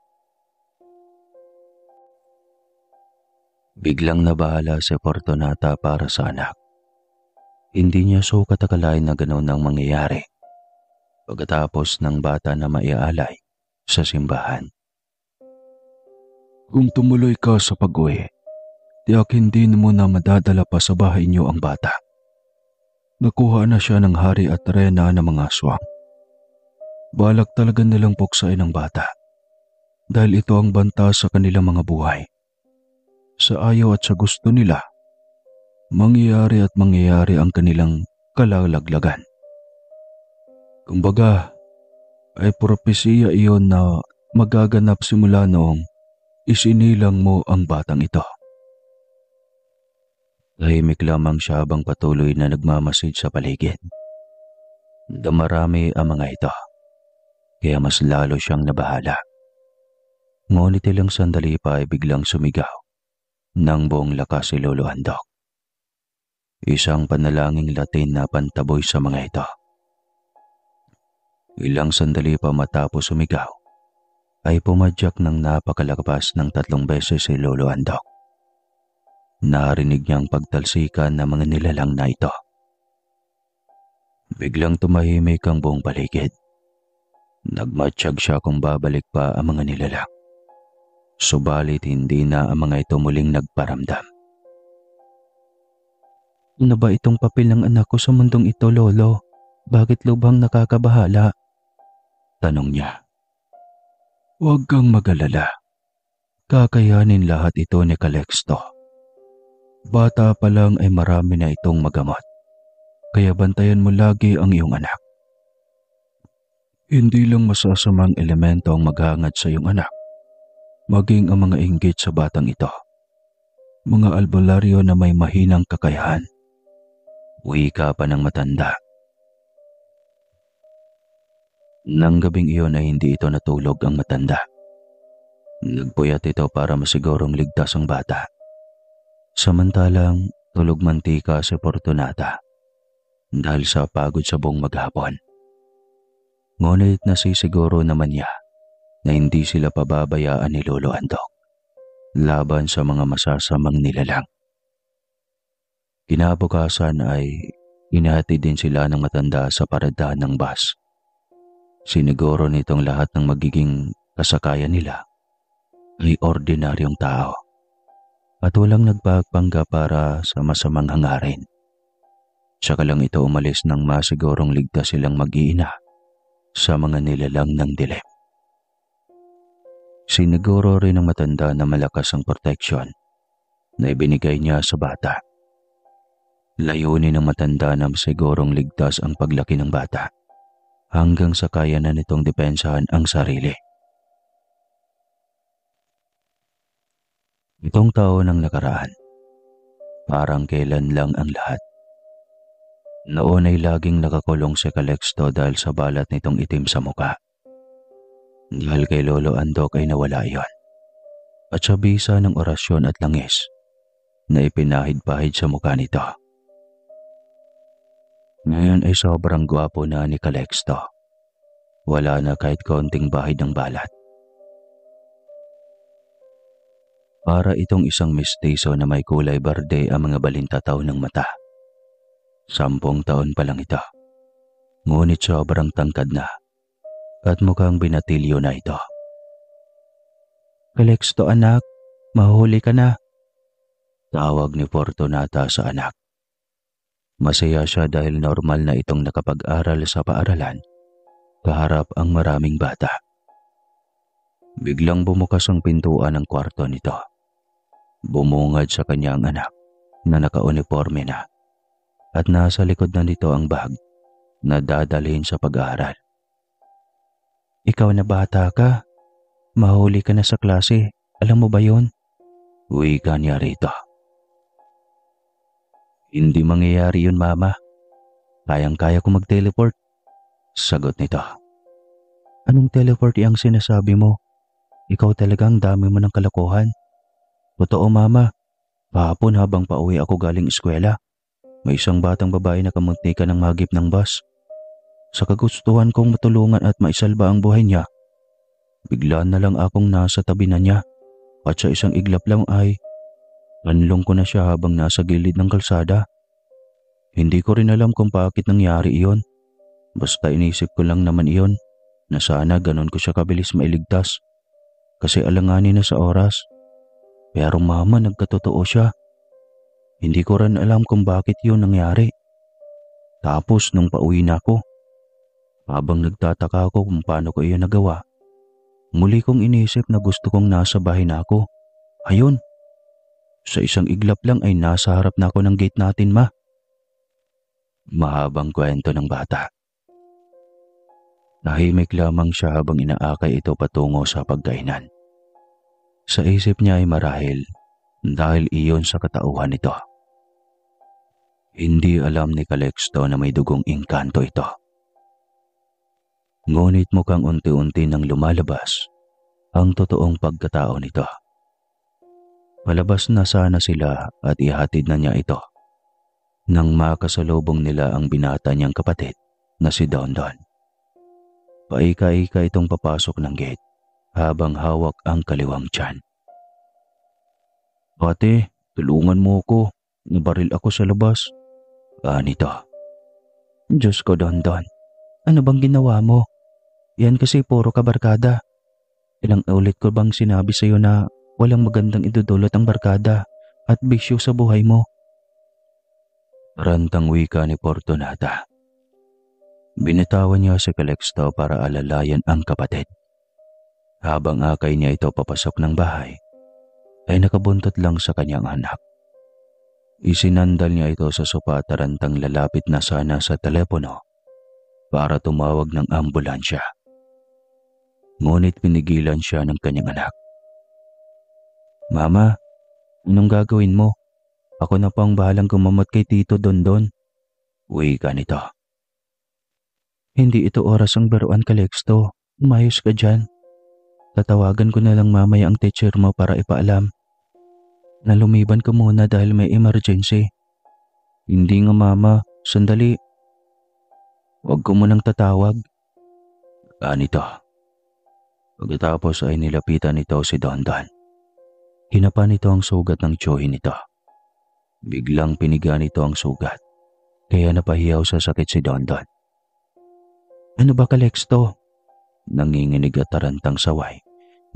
Biglang nabahala si Fortunata para sa anak. Hindi niya sukat akalain na ganoon ang mangyayari pagkatapos ng bata na maialay sa simbahan. Kung tumuloy ka sa pag-uwi, tiyak hindi mo na madadala pa sa bahay niyo ang bata. Nakuha na siya ng hari at reyna ng mga aswang. Balak talaga nilang puksain ang bata dahil ito ang banta sa kanilang mga buhay. Sa ayaw at sa gusto nila, mangyayari ang kanilang kalalaglagan. Kumbaga, ay propesiya iyon na magaganap simula noong isinilang mo ang batang ito. Tahimik lamang siya habang patuloy na nagmamasid sa paligid. Damarami ang mga ito, kaya mas lalo siyang nabahala. Ngunit ilang sandali pa ay biglang sumigaw ng buong lakas si Lolo Andok. Isang panalangin Latin na pantaboy sa mga ito. Ilang sandali pa matapos sumigaw, ay pumadyak ng napakalakas ng 3 beses si Lolo Andok. Narinig niyang pagtalsikan ng mga nilalang na ito. Biglang tumahimik ang buong paligid. Nagmatsyag siya kung babalik pa ang mga nilalang. Subalit hindi na ang mga ito muling nagparamdam. Ano ba itong papel ng anak ko sa mundong ito, Lolo? Bakit lubhang nakakabahala? Tanong niya. Huwag kang mag-alala. Kakayanin lahat ito ni Calixto. Bata pa lang ay marami na itong magamot. Kaya bantayan mo lagi ang iyong anak. Hindi lang masasamang elemento ang maghangad sa iyong anak, maging ang mga inggit sa batang ito. Mga albularyo na may mahinang kakayahan. Wika pa ng matanda. Nang gabing iyon ay hindi ito natulog ang matanda. Nagpuyat ito para masigurong ligtas ang bata. Samantalang tulog mantika si Fortunata dahil sa pagod sa buong maghapon. Ngunit nasisiguro naman niya na hindi sila pababayaan ni Lolo Andok laban sa mga masasamang nilalang. Kinabukasan ay inahatid din sila ng matanda sa paradahan ng bus. Siniguro nitong lahat ng magiging kasakayan nila ay ordinaryong tao at walang nagpapangga para sa masamang hangarin. Tsaka lang ito umalis nang masigurong ligtas silang mag-iina sa mga nilalang ng dilim. Siniguro rin ng matanda na malakas ang proteksyon na ibinigay niya sa bata. Layunin ng matanda na masigurong ligtas ang paglaki ng bata hanggang sa kaya na nitong depensahan ang sarili. Itong taon ang nakaraan, parang kailan lang ang lahat. Noon ay laging nakakulong si Calixto dahil sa balat nitong itim sa muka. Dahil kay Lolo Andok ay nawala iyon. At sa bisa ng orasyon at langis na ipinahid-pahid sa muka nito. Ngayon ay sobrang gwapo na ni Calixto. Wala na kahit kaunting bahid ng balat. Para itong isang mistiso na may kulay berde ang mga balintataw ng mata. 10 taon pa lang ito. Ngunit sobrang tangkad na at mukhang binatilyo na ito. Calixto anak, mahuli ka na. Tawag ni Fortunata sa anak. Masaya siya dahil normal na itong nakapag-aral sa paaralan. Kaharap ang maraming bata. Biglang bumukas ang pintuan ng kwarto nito. Bumungad sa kanyang anak na naka-uniforme na at nasa likod na nito ang bag na dadalhin sa pag-aaral. Ikaw na bata ka. Mahuli ka na sa klase. Alam mo ba yon? Wika niya rito. Hindi mangyayari yun, Mama. Kayang-kaya ko mag-teleport. Sagot nito. Anong teleport yung sinasabi mo? Ikaw talagang dami mo ng kalokohan. Totoo, Mama. Kahapon habang pauwi ako galing eskwela, may isang batang babae na kamuntikan ng magip ng bus. Sa kagustuhan kong matulungan at maisalba ang buhay niya, bigla na lang akong nasa tabi na niya at sa isang iglap lang ay nanlong ko na siya habang nasa gilid ng kalsada. Hindi ko rin alam kung bakit nangyari iyon. Basta inisip ko lang naman iyon na sana ganon ko siya kabilis mailigtas kasi alanganin na sa oras. Pero Mama, nagkatotoo siya. Hindi ko rin alam kung bakit yun nangyari. Tapos nung pauwi na ako, habang nagtataka ako kung paano ko iyon nagawa, muli kong inisip na gusto kong nasa bahay na ako. Ayun, sa isang iglap lang ay nasa harap na ako ng gate natin, Ma. Mahabang kwento ng bata. Tahimik lamang siya habang inaakay ito patungo sa pagkainan. Sa isip niya ay marahil dahil iyon sa katauhan nito. Hindi alam ni Calixto na may dugong engkanto ito. Ngunit mukhang unti-unti nang lumalabas ang totoong pagkatao nito. Palabas na sana sila at ihatid na niya ito nang makasalubong nila ang binata niyang kapatid na si Dondon. Paika-ika itong papasok ng gate habang hawak ang kaliwang tiyan. Ate, tulungan mo ko. Nabaril ako sa labas. Nito. Diyos ko, Dondon. Ano bang ginawa mo? Yan kasi puro kabarkada. Ilang ulit ko bang sinabi sa'yo na walang magandang idudulot ang barkada at bisyo sa buhay mo? Rantang wika ni Fortunata. Binitawan niya si Calixto para alalayan ang kapatid. Habang akay niya ito papasok ng bahay, ay nakabuntot lang sa kanyang anak. Isinandal niya ito sa sopa at tarantang lalapit na sana sa telepono para tumawag ng ambulansya. Ngunit pinigilan siya ng kanyang anak. Mama, anong gagawin mo? Ako na pang bahalang kumamot kay Tito Dondon. Wika nito. Hindi ito oras ang baruan, Calixto. Umayos ka dyan. Tatawagan ko na lang mamaya ang teacher mo para ipaalam na lumiban ka muna dahil may emergency. Hindi nga, Mama. Sandali. Huwag ko munang tatawag. Nito. Pagkatapos ay nilapitan nito si Dondon. Hinapa nito ang sugat ng tiyuhin nito. Biglang piniga nito ang sugat, kaya napahiyaw sa sakit si Dondon. Ano ba, Calixto? Nanginginig at tarantang saway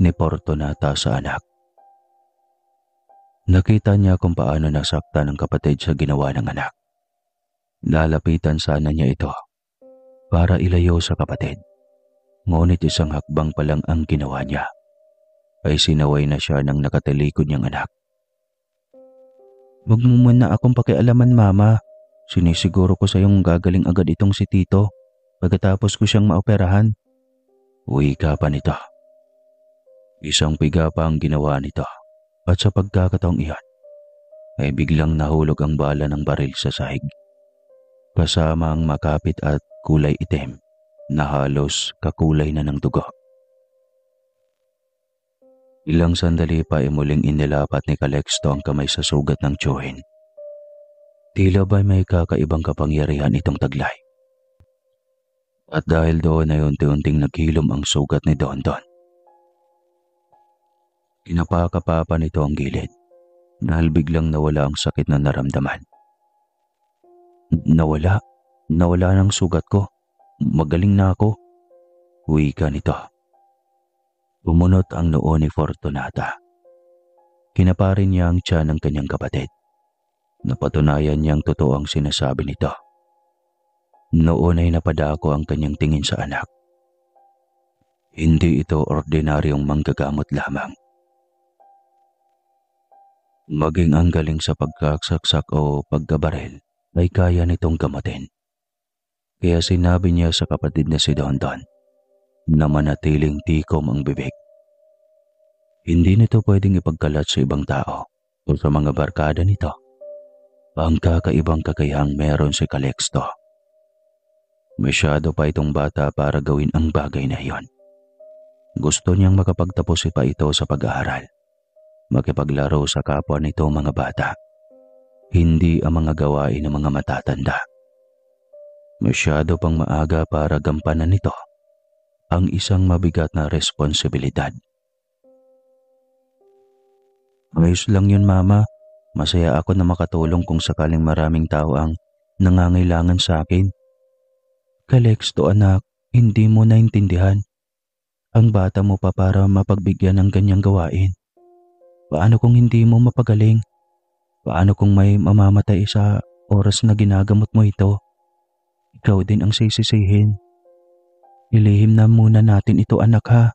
ni Fortunata sa anak. Nakita niya kung paano nasaktan ng kapatid sa ginawa ng anak. Lalapitan sana niya ito para ilayo sa kapatid. Ngunit isang hakbang pa lang ang ginawa niya ay sinaway na siya ng nakatalikod niyang anak. Huwag mo muna akong pakialaman, Mama. Sinisiguro ko sa iyong gagaling agad itong si Tito pagkatapos ko siyang maoperahan. Wika pa nito. Isang piga pa ang ginawa nito at sa pagkakataong iyon ay biglang nahulog ang bala ng baril sa sahig. Kasama ang makapit at kulay itim na halos kakulay na ng dugo. Ilang sandali pa ay muling inilapat ni Calixto ang kamay sa sugat ng tiyuhin. Tila ba may kakaibang kapangyarihan itong taglay. At dahil doon ay unti-unting naghilom ang sugat ni Dondon. Kinapakapapa nito ang gilid dahil biglang nawala ang sakit na naramdaman. Nawala ng sugat ko. Magaling na ako. Wika nito. Bumunot ang noo ni Fortunata. Kinaparin niya ang tiyan ng kanyang kapatid. Napatunayan niyang totoo ang sinasabi nito. Noon ay napadako ang kanyang tingin sa anak. Hindi ito ordinaryong manggagamot lamang. Maging ang galing sa pagkasaksak o pagkabaril ay kaya nitong gamutin. Kaya sinabi niya sa kapatid na si Dondon na manatiling tikom ang bibig. Hindi nito pwedeng ipagkalat sa ibang tao o sa mga barkada nito ang kakaibang kakayahang meron si Calixto. Masyado pa itong bata para gawin ang bagay na iyon. Gusto niyang makapagtapos pa ito sa pag-aaral. Makipaglaro sa kapwa nito mga bata. Hindi ang mga gawain ng mga matatanda. Masyado pang maaga para gampanan nito ang isang mabigat na responsibilidad. Ayos lang yun, Mama. Masaya ako na makatulong kung sakaling maraming tao ang nangangailangan sa akin. Calixto anak, hindi mo naintindihan. Ang bata mo pa para mapagbigyan ng ganyang gawain. Paano kung hindi mo mapagaling? Paano kung may mamamatay sa oras na ginagamot mo ito? Ikaw din ang sisisihin. Ilihim na muna natin ito, anak, ha?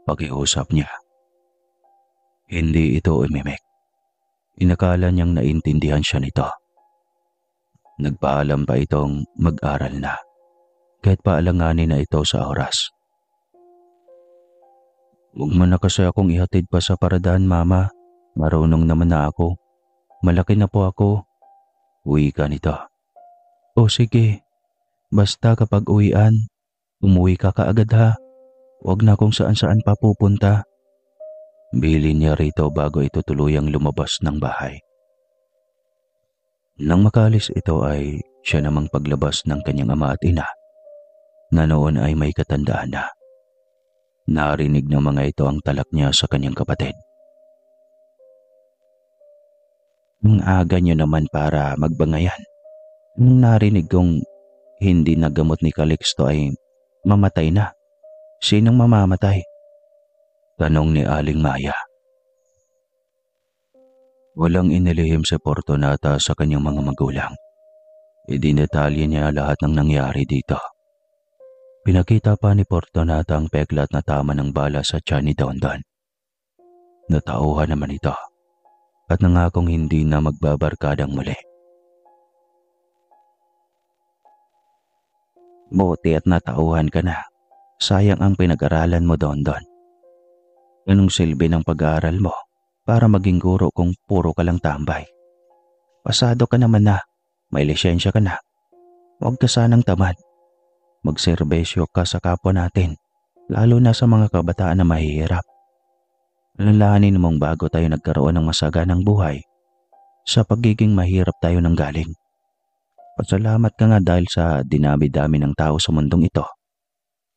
Pakiusap niya. Hindi ito umimik. Inakala niyang naintindihan siya nito. Nagpaalam pa itong mag-aral na, kahit paalanganin na ito sa oras. Huwag mo na kasi akong ihatid pa sa paradahan, Mama. Marunong naman na ako. Malaki na po ako. Uwi ka nito. O sige, basta kapag uwian, umuwi ka kaagad, ha. Huwag na kung saan-saan pa pupunta. Bilin niya rito bago ito tuluyang lumabas ng bahay. Nang makalis ito ay siya namang paglabas ng kanyang ama at ina na noon ay may katandaan na. Narinig ng mga ito ang talak niya sa kanyang kapatid. Ang aga niyo naman para magbangayan. Nung narinig kong hindi nagamot ni Calixto ay mamatay na. Sinong mamamatay? Tanong ni Aling Maya. Walang inilihim si Fortunata sa kanyang mga magulang. Idinetalye niya lahat ng nangyari dito. Pinakita pa ni Fortunata ang peklat na tama ng bala sa tiyan ni Dondon. Natauhan naman ito at nangakong hindi na magbabarkadang muli. Buti at natauhan ka na. Sayang ang pinag-aralan mo, Dondon. Anong silbi ng pag-aaral mo para maging guro kung puro ka lang tambay? Pasado ka naman na, may lisensya ka na. Huwag ka sanang tamad. Magserbesyo ka sa kapwa natin, lalo na sa mga kabataan na mahihirap. Alalahanin mong bago tayo nagkaroon ng masaganang buhay, sa pagiging mahirap tayo nanggaling. Pasalamat ka nga dahil sa dinami-dami ng tao sa mundong ito.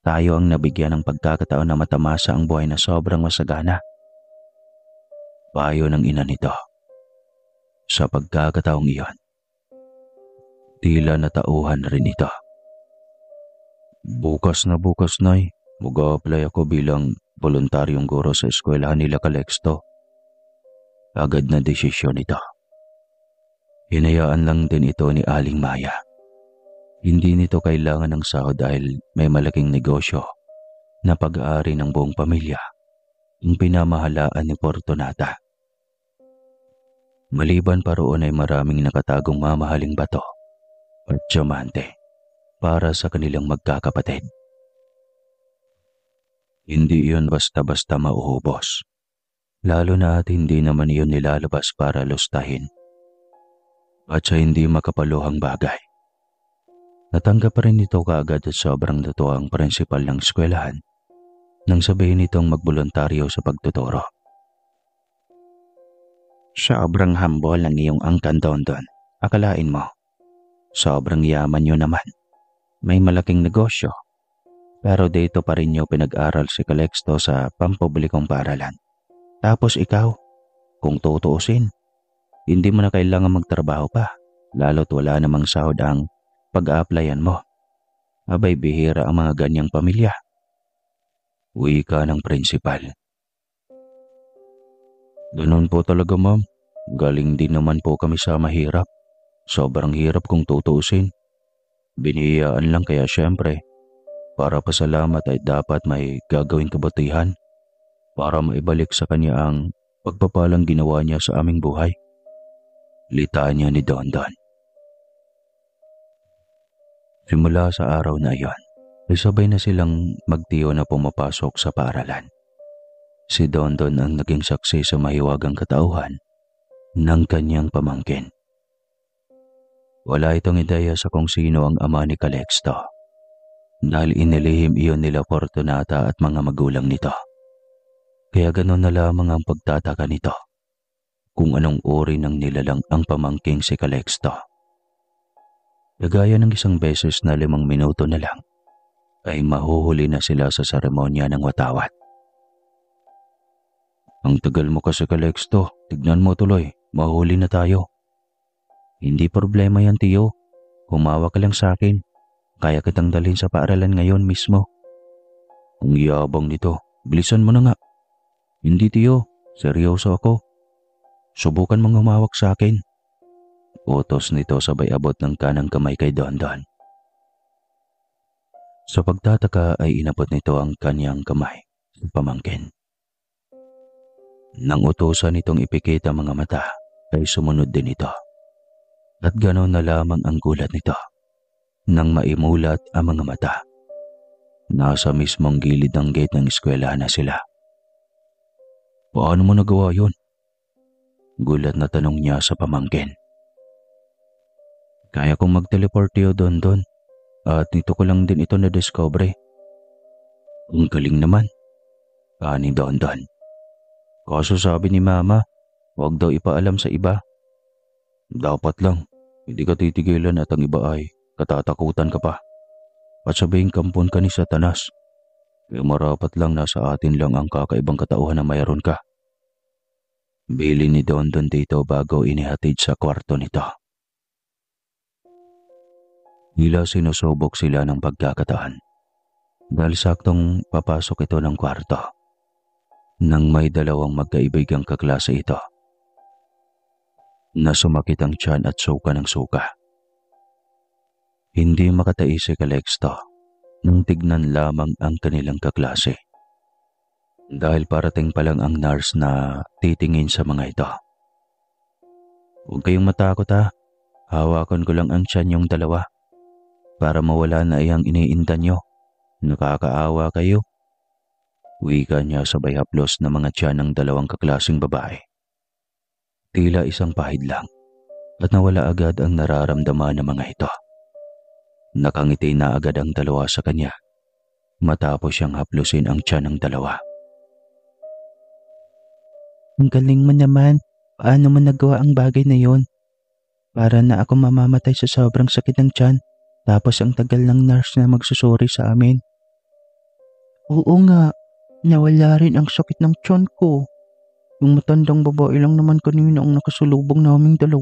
Tayo ang nabigyan ng pagkakataon na matamasa ang buhay na sobrang masagana. Payo ng ina nito. Sa pagkakataong iyon, tila natauhan rin ito. Bukas, Nay. Mag-a-apply ako bilang voluntaryong guro sa eskwelahan nila Calixto. Agad na desisyon ito. Hinayaan lang din ito ni Aling Maya. Hindi nito kailangan ng sahod dahil may malaking negosyo na pag-aari ng buong pamilya ang pinamahalaan ni Fortunata. Maliban pa roon ay maraming nakatagong mamahaling bato at diamante para sa kanilang magkakapatid. Hindi iyon basta-basta mauubos, lalo na at hindi naman iyon nilalabas para lustahin at sa hindi makapaluhang bagay. Natanggap pa rin ito kaagad at sobrang totoo ang prinsipal ng eskwelahan nang sabihin nitong magboluntaryo sa pagtuturo. Sobrang humble ng iyong angkan, Dondon. Akalain mo, sobrang yaman nyo naman. May malaking negosyo. Pero dito pa rin nyo pinag-aral si Calixto sa pampublikong paaralan. Tapos ikaw, kung tutuusin, hindi mo na kailangan magtrabaho pa, lalo't wala namang sahod ang pag-a-applyan mo. Abay bihira ang mga ganyang pamilya. Uwi ka ng prinsipal. Ganun po talaga, ma'am. Galing din naman po kami sa mahirap. Sobrang hirap kung tutuusin. Biniyayaan lang kaya syempre, para pasalamat ay dapat may gagawing kabutihan para maibalik sa kanya ang pagpapalang ginawa niya sa aming buhay. Litanya ni Dondon. Simula sa araw na iyon, ay sabay na silang magtiyo na pumapasok sa paaralan. Si Dondon ang naging saksi sa mahiwagang katauhan ng kanyang pamangkin. Wala itong ideya sa kung sino ang ama ni Calixto dahil inilihim iyon nila Fortunata at mga magulang nito. Kaya ganoon na lamang ang pagtataka nito kung anong uri ng nilalang ang pamangking si Calixto. Gaya ng isang beses na 5 minuto na lang ay mahuhuli na sila sa seremonya ng watawat. Ang tagal mo kasi Calixto, tignan mo tuloy, mahuli na tayo. Hindi problema yan tiyo, humawa ka lang sa akin, kaya kitang dalhin sa paaralan ngayon mismo. Ang yabang nito, bilisan mo na nga. Hindi tiyo, seryoso ako. Subukan mong humawak sa akin. Utos nito sabay abot ng kanang kamay kay Dondon. Sa pagtataka ay inabot nito ang kanyang kamay sa pamangkin. Nang utusan nitong ipikit ang mga mata ay sumunod din ito. At ganoon na lamang ang gulat nito nang maimulat ang mga mata. Nasa mismong gilid ng gate ng eskwelahan na sila. Paano mo nagawa yun? Gulat na tanong niya sa pamangkin. Kaya kong mag-teleport tiyo Dondon at nito ko lang din ito na-discover. Ang galing naman, ni Dondon. Kaso sabi ni Mama, huwag daw ipaalam sa iba. Dapat lang, hindi ka titigilan at ang iba ay katatakutan ka pa. At sabihin kampon ka ni Satanas. Kaya marapat lang nasa atin lang ang kakaibang katauhan na mayroon ka. Bili ni Dondon dito bago inihatid sa kwarto nito. Hila sinusubok sila ng pagkakataon dahil saktong papasok ito ng kwarto nang may 2 magkaibigang kaklase ito na sumakit ang tiyan at suka ng suka. Hindi makataisi si Calixto nang tignan lamang ang kanilang kaklase dahil parating pa lang ang nurse na titingin sa mga ito. Huwag kayong matakot ha, hawakan ko lang ang tiyan yung 2 para mawala na iyang iniinda nyo. Nakakaawa kayo. Wika niya sabay haplos na mga tiyan ng 2 kaklaseng babae. Tila isang pahid lang at nawala agad ang nararamdaman ng mga ito. Nakangiti na agad ang 2 sa kanya matapos siyang haplusin ang tiyan ng 2. Ang galing mo naman. Paano mo nagawa ang bagay na yon? Para na ako mamamatay sa sobrang sakit ng tiyan. Tapos ang tagal ng nurse na magsusuri sa amin. Oo nga, nawala rin ang sakit ng tiyan ko. Yung matandang babae lang naman kanina ang nakasulubong naming 2.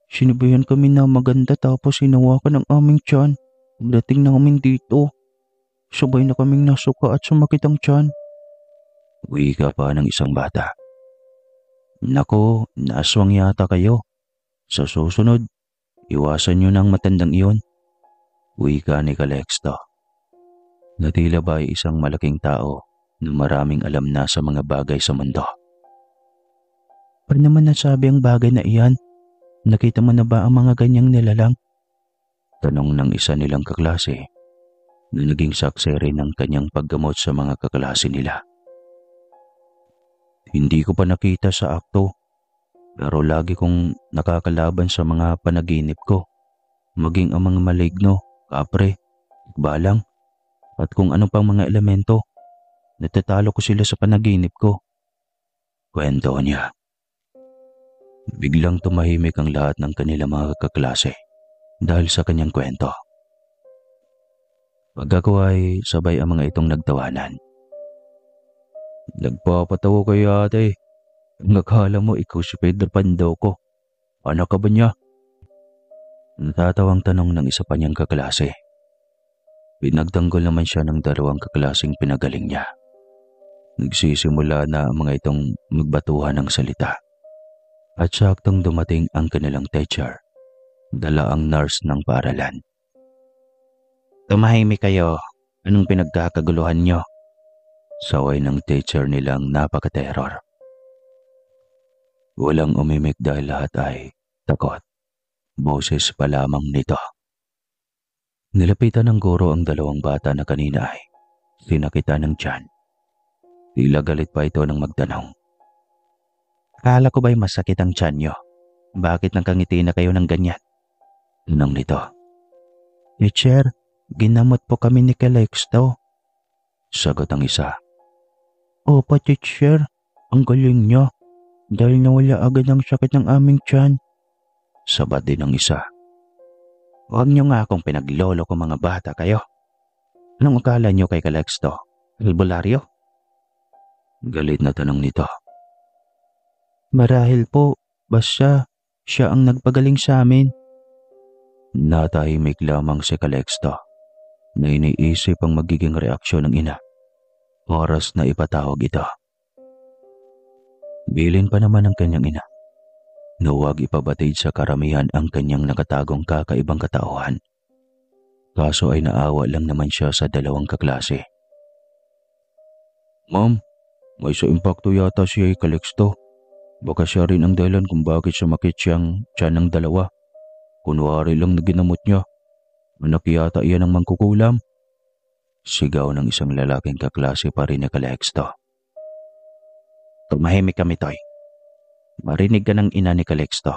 Sinabihan kami na maganda tapos hinawakan ang aming tiyan. Pagdating namin dito, sabay na kaming nasuka at sumakit ang tiyan. Wika pa ng isang bata. Nako, naaswang yata kayo. Sa susunod, iwasan niyo ng matandang iyon. Wika ni Calixto. Na tila ba ay isang malaking tao na maraming alam na sa mga bagay sa mundo. Paano naman nasabi ang bagay na iyan? Nakita mo na ba ang mga ganyang nilalang? Tanong ng isa nilang kaklase na naging saksi rin ng kanyang paggamot sa mga kaklase nila. Hindi ko pa nakita sa akto, pero lagi kong nakakalaban sa mga panaginip ko. Maging ang mga maligno, kapre, balang, at kung ano pang mga elemento. Natatalo ko sila sa panaginip ko. Kwento niya. Biglang tumahimik ang lahat ng kanilang mga kaklase dahil sa kanyang kwento. Pag ako ay sabay ang mga itong nagtawanan. Nagpapatawa kayo ate. Nakala mo ikaw si Pedro Pandoko. Anak ka ba niya? Natatawang tanong ng isa pa niyang kaklase. Pinagtanggol naman siya ng 2 kaklaseng pinagaling niya. Nagsisimula na ang mga itong magbatuhan ng salita. At saktong dumating ang kanilang teacher. Dala ang nurse ng paaralan. Tumahimik kayo. Anong pinagkakaguluhan niyo? Saway ng teacher nilang napaka-terror. Walang umimik dahil lahat ay takot. Boses pa lamang nito. Nilapitan ng guro ang dalawang bata na kanina ay sinakitan ng tiyan. Tila galit pa ito nang magtanong. Akala ko ba'y masakit ang tiyan nyo? Bakit nakangiti na kayo ng ganyan? Tanong nito. Teacher, ginamot po kami ni Calixto. Sagot ang isa. Opo, teacher. Ang galing nyo. Dahil nawala agad ang sakit ng aming tiyan. Sabat din ng isa. Huwag nyo nga akong pinaglolo kung mga bata kayo. Anong akala nyo kay Calixto? Albularyo? Galit na tanong nito. Marahil po, basta siya ang nagpagaling sa amin. Natahimik lamang si Calixto na iniisip ang magiging reaksyon ng ina. Oras na ipatawag ito. Bilin pa naman ang kanyang ina na huwag ipabatid sa karamihan ang kanyang nakatagong kakaibang katauhan. Kaso ay naawa lang naman siya sa dalawang kaklase. Ma'am, may sa impacto yata siya kay Calixto. Baka siya rin ang dahilan kung bakit sumakit siyang tiyan ng dalawa. Kunwari lang na ginamot niya. Anak yata iyan ang mangkukulam. Sigaw ng isang lalaking kaklase pa rin ni Calixto. Tumahimik kami, Toy. Marinig ka ng ina ni Calixto.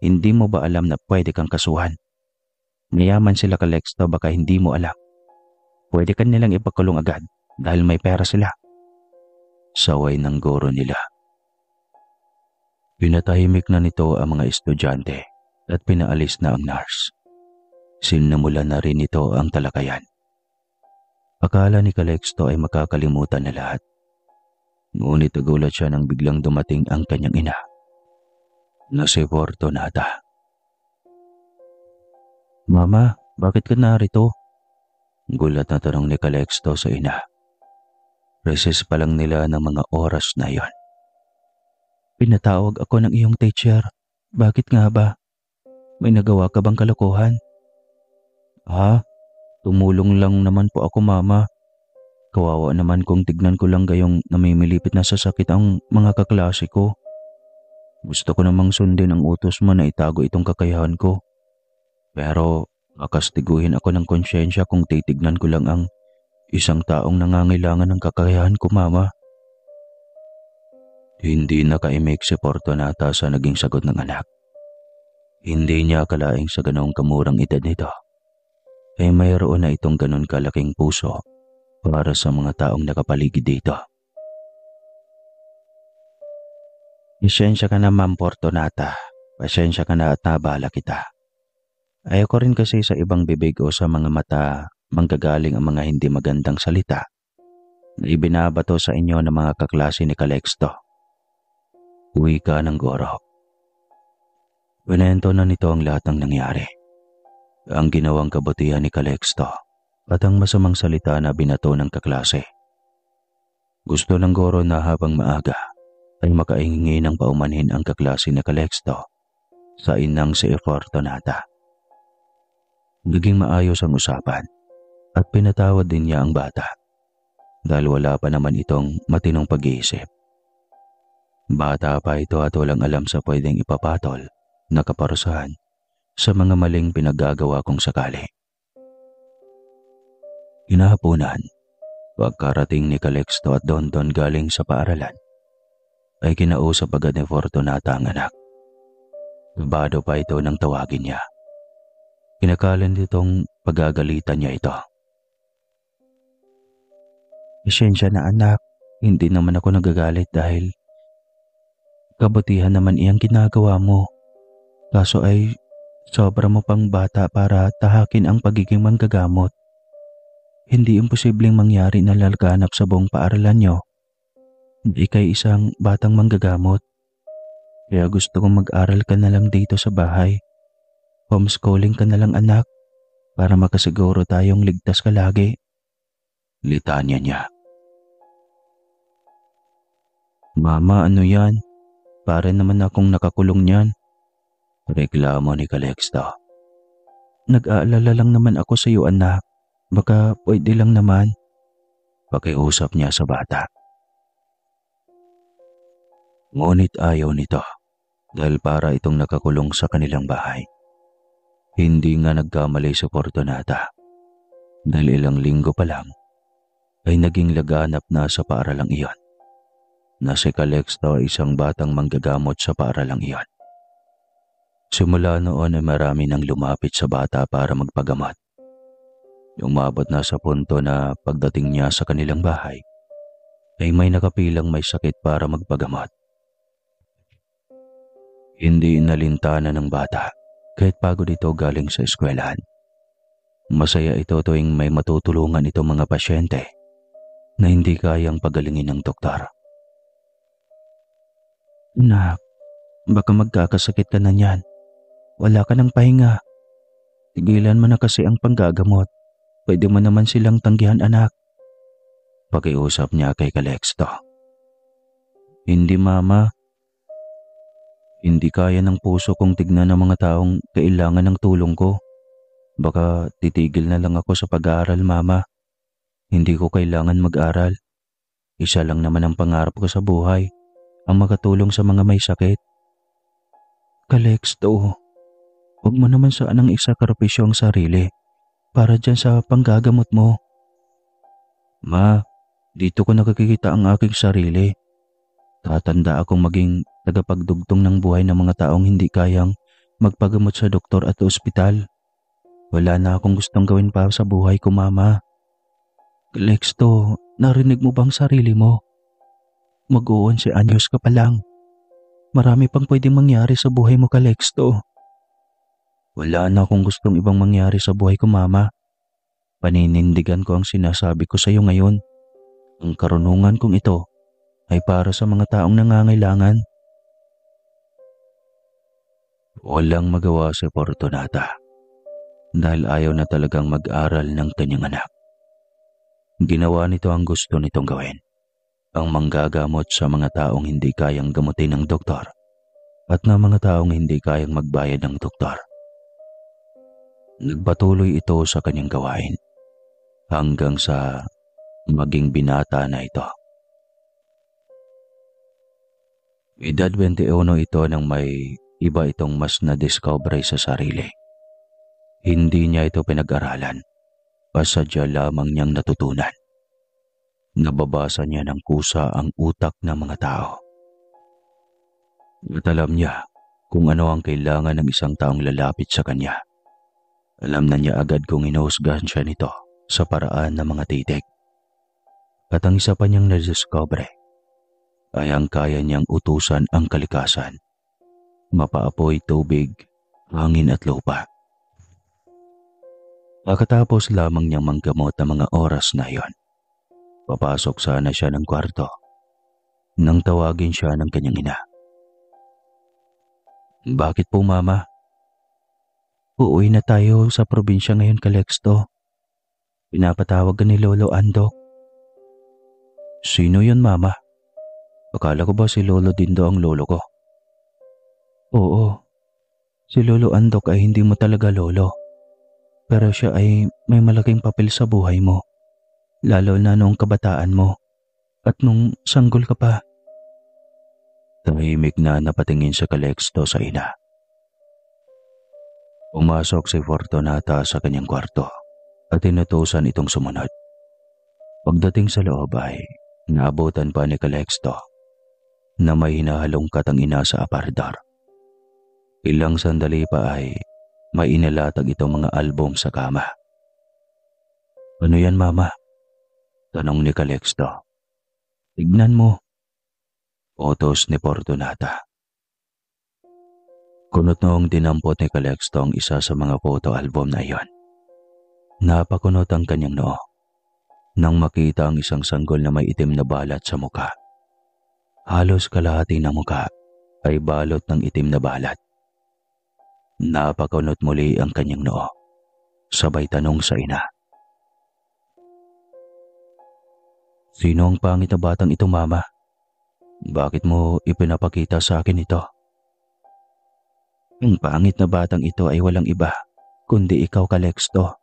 Hindi mo ba alam na pwede kang kasuhan? Mayaman sila, Calixto, baka hindi mo alam. Pwede ka nilang ipakulong agad dahil may pera sila. Saway ng guro nila. Pinatahimik na nito ang mga estudyante at pinaalis na ang nurse. Sinimulan na rin nito ang talakayan. Akala ni Calixto ay makakalimutan na lahat. Ngunit nagulat siya nang biglang dumating ang kanyang ina na si Fortunata. Mama, bakit ka narito? Gulat na tanong ni Calixto sa ina. Recess pa lang nila ng mga oras na iyon. Pinatawag ako ng iyong teacher. Bakit nga ba? May nagawa ka bang kalokohan? Tumulong lang naman po ako, mama. Kawawa naman kung tignan ko lang gayong namimilipit na sa sakit ang mga kaklase ko. Gusto ko namang sundin ang utos mo na itago itong kakayahan ko. Pero makastiguhin ako ng konsyensya kung titignan ko lang ang isang taong nangangailangan ng kakayahan ko, mama. Hindi nakaimik si Fortunata sa naging sagot ng anak. Hindi niya akalaing sa ganoong kamurang edad nito ay mayroon na itong ganon kalaking puso para sa mga taong nakapaligid dito. Pasensya ka na, Ma'am Fortunata. Pasensya ka na at nabala kita. Ayoko rin kasi sa ibang bibig o sa mga mata manggagaling ang mga hindi magandang salita na ibinabato sa inyo ng mga kaklase ni Calixto. Uwi ka ng guro. Pinento na nito ang lahat ng nangyari. Ang ginawang kabutihan ni Calixto at ang masamang salita na binato ng kaklase. Gusto ng guro na habang maaga ay makahingi ng paumanhin ang kaklase ni Calixto sa inang si Fortunata. Naging maayos ang usapan at pinatawad din niya ang bata dahil wala pa naman itong matinong pag-iisip. Bata pa ito at walang alam sa pwedeng ipapatol na kaparusahan sa mga maling pinaggagawa kung sakali. Inahapunan, pagkarating ni Calixto at Dondon galing sa paaralan, ay kinausap agad ni Fortunata ang anak. Kabado pa ito nang tawagin niya. Kinakalan nitong pagagalitan niya ito. Pasensya na, anak. Hindi naman ako nagagalit dahil kabutihan naman iyang ginagawa mo. Kaso ay sobra mo pang bata para tahakin ang pagiging manggagamot. Hindi imposibleng mangyari na lalaganap sa buong paaralan nyo. Hindi kay isang batang manggagamot. Kaya gusto kong mag-aral ka na lang dito sa bahay. Homeschooling ka na lang, anak, para makasiguro tayong ligtas ka lagi. Litanya niya. Mama, ano yan? Para naman akong nakakulong niyan. Reklamo ni Calixto. Nag-aalala lang naman ako sa iyo, anak. Baka pwede lang naman. Pakiusap niya sa bata. Ngunit ayaw nito dahil para itong nakakulong sa kanilang bahay. Hindi nga nagkamali si Fortunata dahil ilang linggo pa lang ay naging laganap na sa paaralang iyon na si Calixto ay isang batang manggagamot sa paaralang iyon. Simula noon ay marami nang lumapit sa bata para magpagamot. Umabot na sa punto na pagdating niya sa kanilang bahay ay may nakapilang may sakit para magpagamot. Hindi inalintana ng bata kahit pagod ito galing sa eskwelahan. Masaya ito tuwing may matutulungan itong mga pasyente na hindi kayang pagalingin ng doktor. Anak, baka magkakasakit ka na niyan. Wala ka ng pahinga. Tigilan mo na kasi ang panggagamot. Pwede mo naman silang tanggihan, anak. Pakiusap niya kay Calixto. Hindi, Mama. Hindi kaya ng puso kong tignan ng mga taong kailangan ng tulong ko. Baka titigil na lang ako sa pag-aaral, Mama. Hindi ko kailangan mag-aral. Isa lang naman ang pangarap ko sa buhay, ang makatulong sa mga may sakit. Calixto, huwag mo naman sanang isakripisyo ang sarili para dyan sa panggagamot mo. Ma, dito ko nakikita ang aking sarili. Tatanda akong maging tagapagdugtong ng buhay ng mga taong hindi kayang magpagamot sa doktor at ospital. Wala na akong gustong gawin pa sa buhay ko, Mama. Calixto, narinig mo bang sarili mo? Mag-11 anyos ka pa lang. Marami pang pwedeng mangyari sa buhay mo, Calixto. Wala na akong gustong ibang mangyari sa buhay ko, Mama. Paninindigan ko ang sinasabi ko sa iyo ngayon. Ang karunungan kong ito ay para sa mga taong nangangailangan. Walang magawa si Fortunata dahil ayaw na talagang mag-aral ng kanyang anak. Ginawa nito ang gusto nitong gawin, ang manggagamot sa mga taong hindi kayang gamutin ng doktor at na mga taong hindi kayang magbayad ng doktor. Nagpatuloy ito sa kanyang gawain hanggang sa maging binata na ito. Edad 21 ito nang may iba itong mas na-discover sa sarili. Hindi niya ito pinag-aralan. Pasadya lamang niyang natutunan. Nababasa niya ng kusa ang utak ng mga tao. At alam niya kung ano ang kailangan ng isang taong lalapit sa kanya. Alam na niya agad kung inuhusgahan siya nito sa paraan ng mga titik. At ang isa pa niyang nadiscover ay ang kaya niyang utusan ang kalikasan. Mapaapoy, tubig, hangin at lupa. Pagkatapos lamang niyang manggamot ang mga oras na iyon, papasok sana siya ng kwarto nang tawagin siya ng kanyang ina. Bakit po, Mama? Uuwi na tayo sa probinsya ngayon, Calixto. Pinapatawag ka ni Lolo Andok. Sino yun, Mama? Akala ko ba si Lolo Dindo ang lolo ko? Oo, si Lolo Andok ay hindi mo talaga lolo. Pero siya ay may malaking papel sa buhay mo, lalo na noong kabataan mo at nung sanggol ka pa. Tahimik na napatingin si Calixto sa ina. Pumasok si Fortunata sa kanyang kwarto at inutusan itong sumunod. Pagdating sa loob ay naabutan pa ni Calixto na may hinahalongkat ang ina sa aparador. Ilang sandali pa ay may inalatag itong mga album sa kama. Ano yan, Mama? Tanong ni Calixto. Tignan mo. Utos ni Fortunata. Kunot noong dinampot ni Calixto ang isa sa mga photo album na iyon. Napakunot ang kanyang noo nang makita ang isang sanggol na may itim na balat sa muka. Halos kalahati ng muka ay balot ng itim na balat. Napakunot muli ang kanyang noo. Sabay tanong sa ina. Sino ang pangit na batang ito, Mama? Bakit mo ipinapakita sa akin ito? Ang pangit na batang ito ay walang iba, kundi ikaw, Calixto.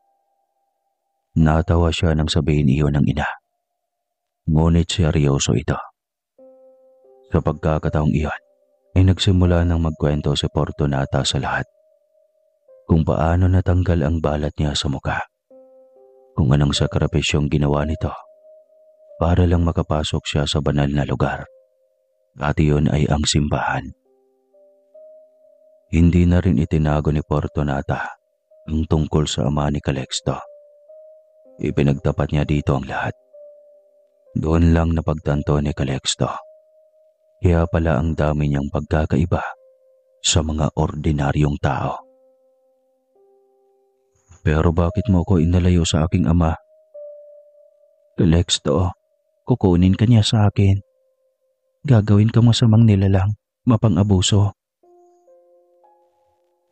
Natawa siya nang sabihin iyon ng ina. Ngunit seryoso ito. Sa pagkakataong iyon, ay nagsimula ng magkwento si Fortunata sa lahat kung paano natanggal ang balat niya sa mukha, kung anong sakripisyong ginawa nito para lang makapasok siya sa banal na lugar, at iyon ay ang simbahan. Hindi na rin itinago ni Fortunata ang tungkol sa ama ni Calixto. Ipinagtapat niya dito ang lahat. Doon lang napagtanto ni Calixto, kaya pala ang dami niyang pagkakaiba sa mga ordinaryong tao. Pero bakit mo ko inalayo sa aking ama? Calixto, kukunin ka niya sa akin. Gagawin kang masamang nilalang, mapang-abuso.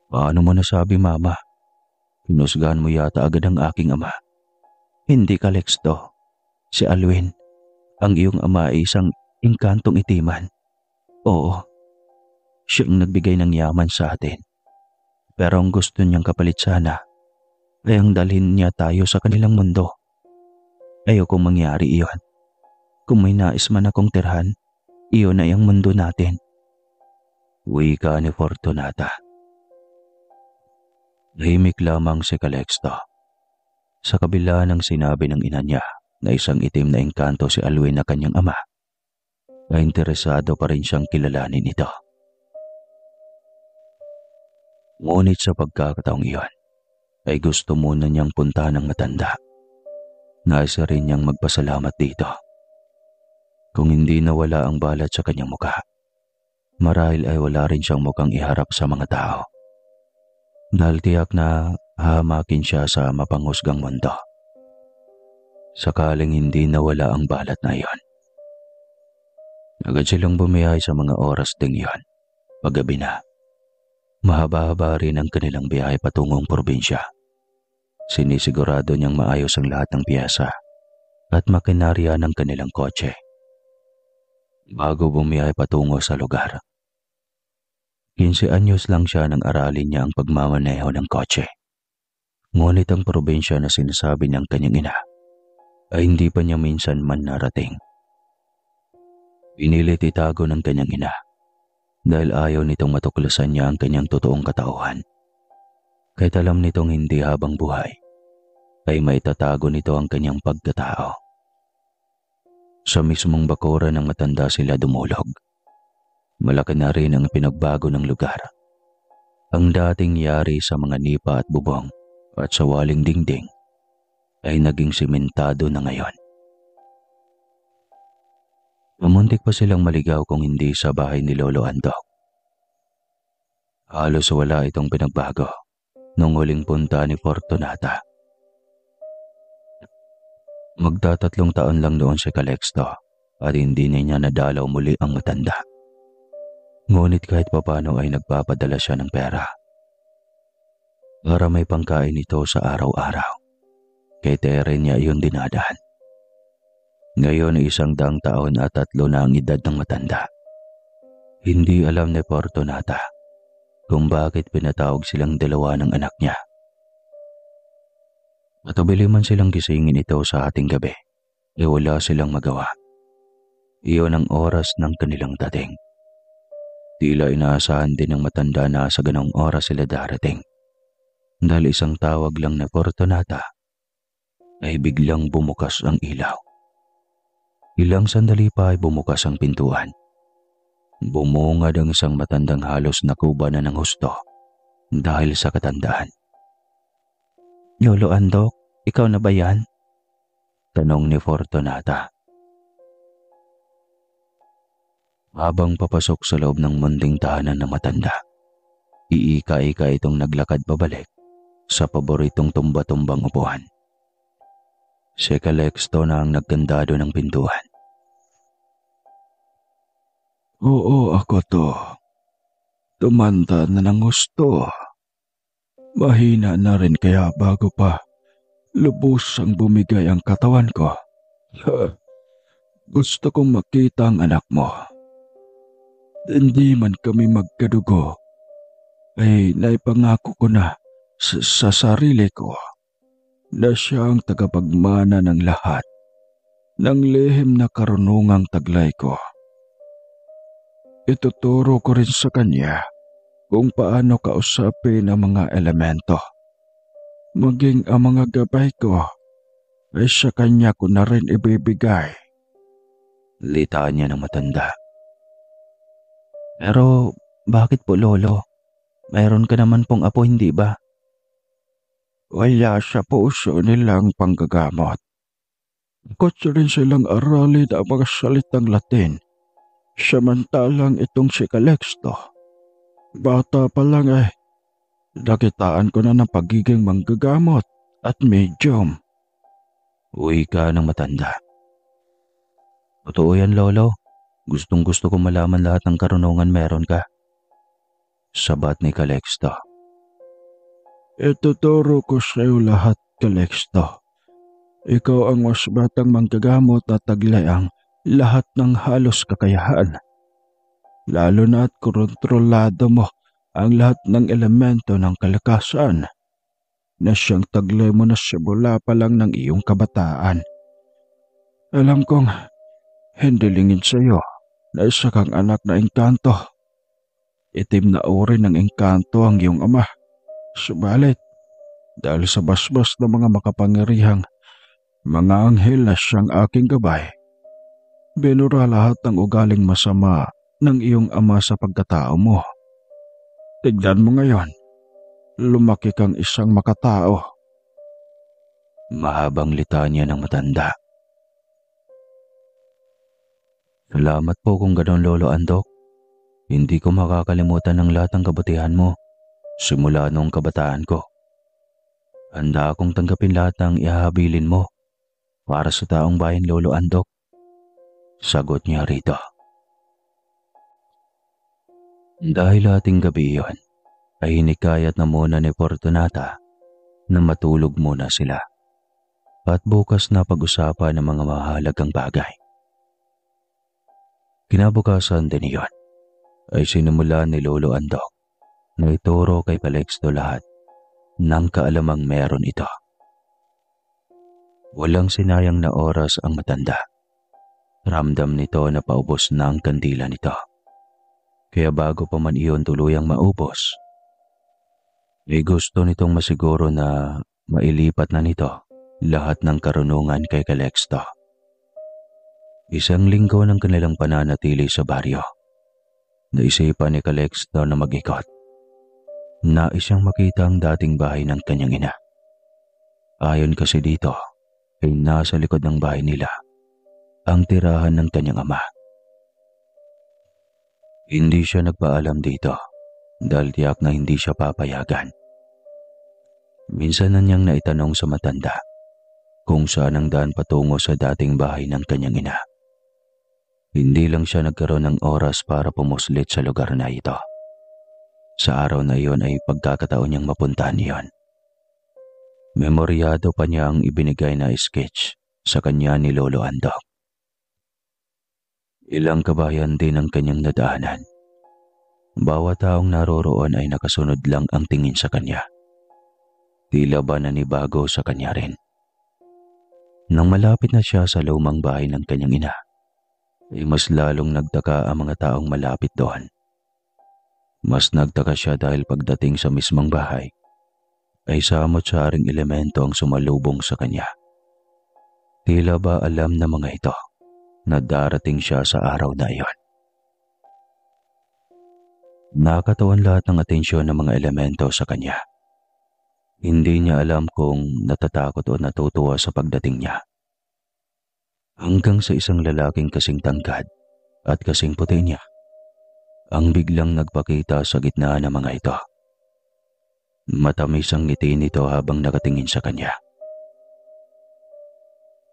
Paano mo nasabi, Mama? Hinusgahan mo yata agad ang aking ama. Hindi, Calixto. Si Alwin, ang iyong ama ay isang engkantong itiman. Oo, siyang nagbigay ng yaman sa atin. Pero ang gusto niyang kapalit sana ay ang dalhin niya tayo sa kanilang mundo. Ayokong mangyari iyon. Kung may nais man akong tirhan, iyon ay ang mundo natin. Wika ni Fortunata. Tahimik lamang si Calixto. Sa kabila ng sinabi ng ina niya na isang itim na engkanto si Alwin na kanyang ama, ay interesado pa rin siyang kilalanin ito. Ngunit sa pagkakataong iyon, ay gusto muna niyang puntahan ng matanda. Nais rin niyang magpasalamat dito. Kung hindi nawala ang balat sa kanyang mukha, marahil ay wala rin siyang mukhang iharap sa mga tao. Dahil tiyak na hahamakin siya sa mapanghusgang mundo. Sakaling hindi nawala ang balat na iyon. Agad silang bumiyahe sa mga oras ding iyon. Paggabi na, mahaba-haba rin ang kanilang biyahe patungong probinsya. Sinisigurado niyang maayos ang lahat ng piyesa at makinarya ng kanilang kotse bago bumiyahe patungo sa lugar. 15 anyos lang siya nang aralin niya ang pagmamaneho ng kotse. Ngunit ang probinsya na sinasabi niyang kanyang ina ay hindi pa niya minsan man narating. Pinilit itago ng kanyang ina dahil ayaw nitong matuklasan niya ang kanyang totoong katauhan. Kahit alam nitong hindi habang buhay ay maitatago nito ang kanyang pagkatao. Sa mismong bakuran ng matanda sila dumulog. Malaki na rin ang pinagbago ng lugar. Ang dating yari sa mga nipa at bubong at sa waling dingding ay naging simentado na ngayon. Mamuntik pa silang maligaw kung hindi sa bahay ni Lolo Andok. Halos wala itong pinagbago nung huling punta ni Fortunata. Magtatatlong taon lang noon si Calixto at hindi niya nadalaw muli ang matanda. Ngunit kahit papano ay nagpapadala siya ng pera para may pangkain ito sa araw-araw. Kay tere niya iyon dinadaan. Ngayon ay 100 taon at 3 na ang edad ng matanda. Hindi alam ni Fortunata kung bakit pinatawag silang dalawa ng anak niya. Matubili man silang gisingin ito sa ating gabi, wala silang magawa. Iyon ang oras ng kanilang dating. Tila inaasahan din ng matanda na sa ganong oras sila darating. Dahil isang tawag lang na Fortunata ay biglang bumukas ang ilaw. Ilang sandali pa ay bumukas ang pintuan. Bumungad ang isang matandang halos nakuba na ng husto dahil sa katandaan. Lolo Andok, ikaw na ba yan? Tanong ni Fortunata. Habang papasok sa loob ng munting tahanan ng matanda, iika-ika itong naglakad pabalik sa paboritong tumba-tumbang upuan. Si Calixto na ang nagkandado ng pintuan. Oo, ako to. Tumanda na ng gusto. Mahina na rin kaya bago pa lubos ang bumigay ang katawan ko. Gusto kong makita ang anak mo. Hindi man kami magkadugo, ay naipangako ko na sa sarili ko na siya ang tagapagmana ng lahat ng lihim na karunungang taglay ko. Ituturo ko rin sa kanya kung paano kausapin ang mga elemento. Maging ang mga gabay ko ay sa kanya ko na rin ibibigay. Litaan niya ng matanda. Pero bakit po lolo? Mayroon ka naman pong apo, hindi ba? Wala sa puso nilang panggagamot. Gusto rin silang aralin ang mga salitang Latin. Samantalang itong si Calixto, bata pa lang nakitaan ko na ng pagiging manggagamot at medium. Uwi ka ng matanda. Totoo yan lolo. Gustong gusto kong malaman lahat ng karunungan meron ka. Sabat ni Calixto. Ituturo ko sa iyo lahat, Calixto. Ikaw ang mas batang manggagamot at taglay ang lahat ng halos kakayahan. Lalo na at kontrolado mo ang lahat ng elemento ng kalakasan na siyang taglay mo na simula pa lang ng iyong kabataan. Alam kong hindi lingid sa iyo na isa kang anak na engkanto. Itim na uri ng engkanto ang iyong ama. Subalit, dahil sa basbas ng mga makapangyarihang mga anghel na siyang aking gabay, binura lahat ng ugaling masama ng iyong ama sa pagkatao mo. Tignan mo ngayon, lumaki kang isang makatao. Mahabang litanya ng matanda. Salamat po kung ganoon lolo Andok. Hindi ko makakalimutan ang lahat ng kabutihan mo simula noong kabataan ko. Handa akong tanggapin lahat ng ihahabilin mo para sa taong bayan lolo Andok. Sagot niya rito. Dahil ating gabi iyon, ay hinikayat na muna ni Fortunata na matulog muna sila at bukas na pag-usapan ng mga mahalagang bagay. Kinabukasan din iyon ay sinimula ni Lolo Andok na ituro kay Calixto lahat ng kaalamang meron ito. Walang sinayang na oras ang matanda. Ramdam nito na paubos na ang kandila nito. Kaya bago pa man iyon tuluyang maubos, ay gusto nitong masiguro na mailipat na nito lahat ng karunungan kay Calixto. Isang linggo ng kanilang pananatili sa baryo. Naisipan ni Calixto na mag-ikot. Nais siyang makita ang dating bahay ng kanyang ina. Ayon kasi dito, ay nasa likod ng bahay nila ang tirahan ng kanyang ama. Hindi siya nagpaalam dito dahil tiyak na hindi siya papayagan. Minsan na niyang naitanong sa matanda kung saan ang daan patungo sa dating bahay ng kanyang ina. Hindi lang siya nagkaroon ng oras para pumuslit sa lugar na ito. Sa araw na iyon ay pagkakataon niyang mapuntahan iyon. Memoryado pa niya ang ibinigay na sketch sa kanya ni Lolo Andok. Ilang kabayan din ang kanyang nadaanan. Bawat taong naroroon ay nakasunod lang ang tingin sa kanya. Tila ba nanibago sa kanya rin. Nang malapit na siya sa lumang bahay ng kanyang ina, ay mas lalong nagtaka ang mga taong malapit doon. Mas nagtaka siya dahil pagdating sa mismong bahay, ay samot-saring elemento ang sumalubong sa kanya. Tila ba alam na mga ito na darating siya sa araw na iyon. Nakatawan lahat ng atensyon ng mga elemento sa kanya. Hindi niya alam kung natatakot o natutuwa sa pagdating niya. Hanggang sa isang lalaking kasing tangkad at kasing puti niya ang biglang nagpakita sa gitna ng mga ito. Matamis ang ngiti nito habang nakatingin sa kanya.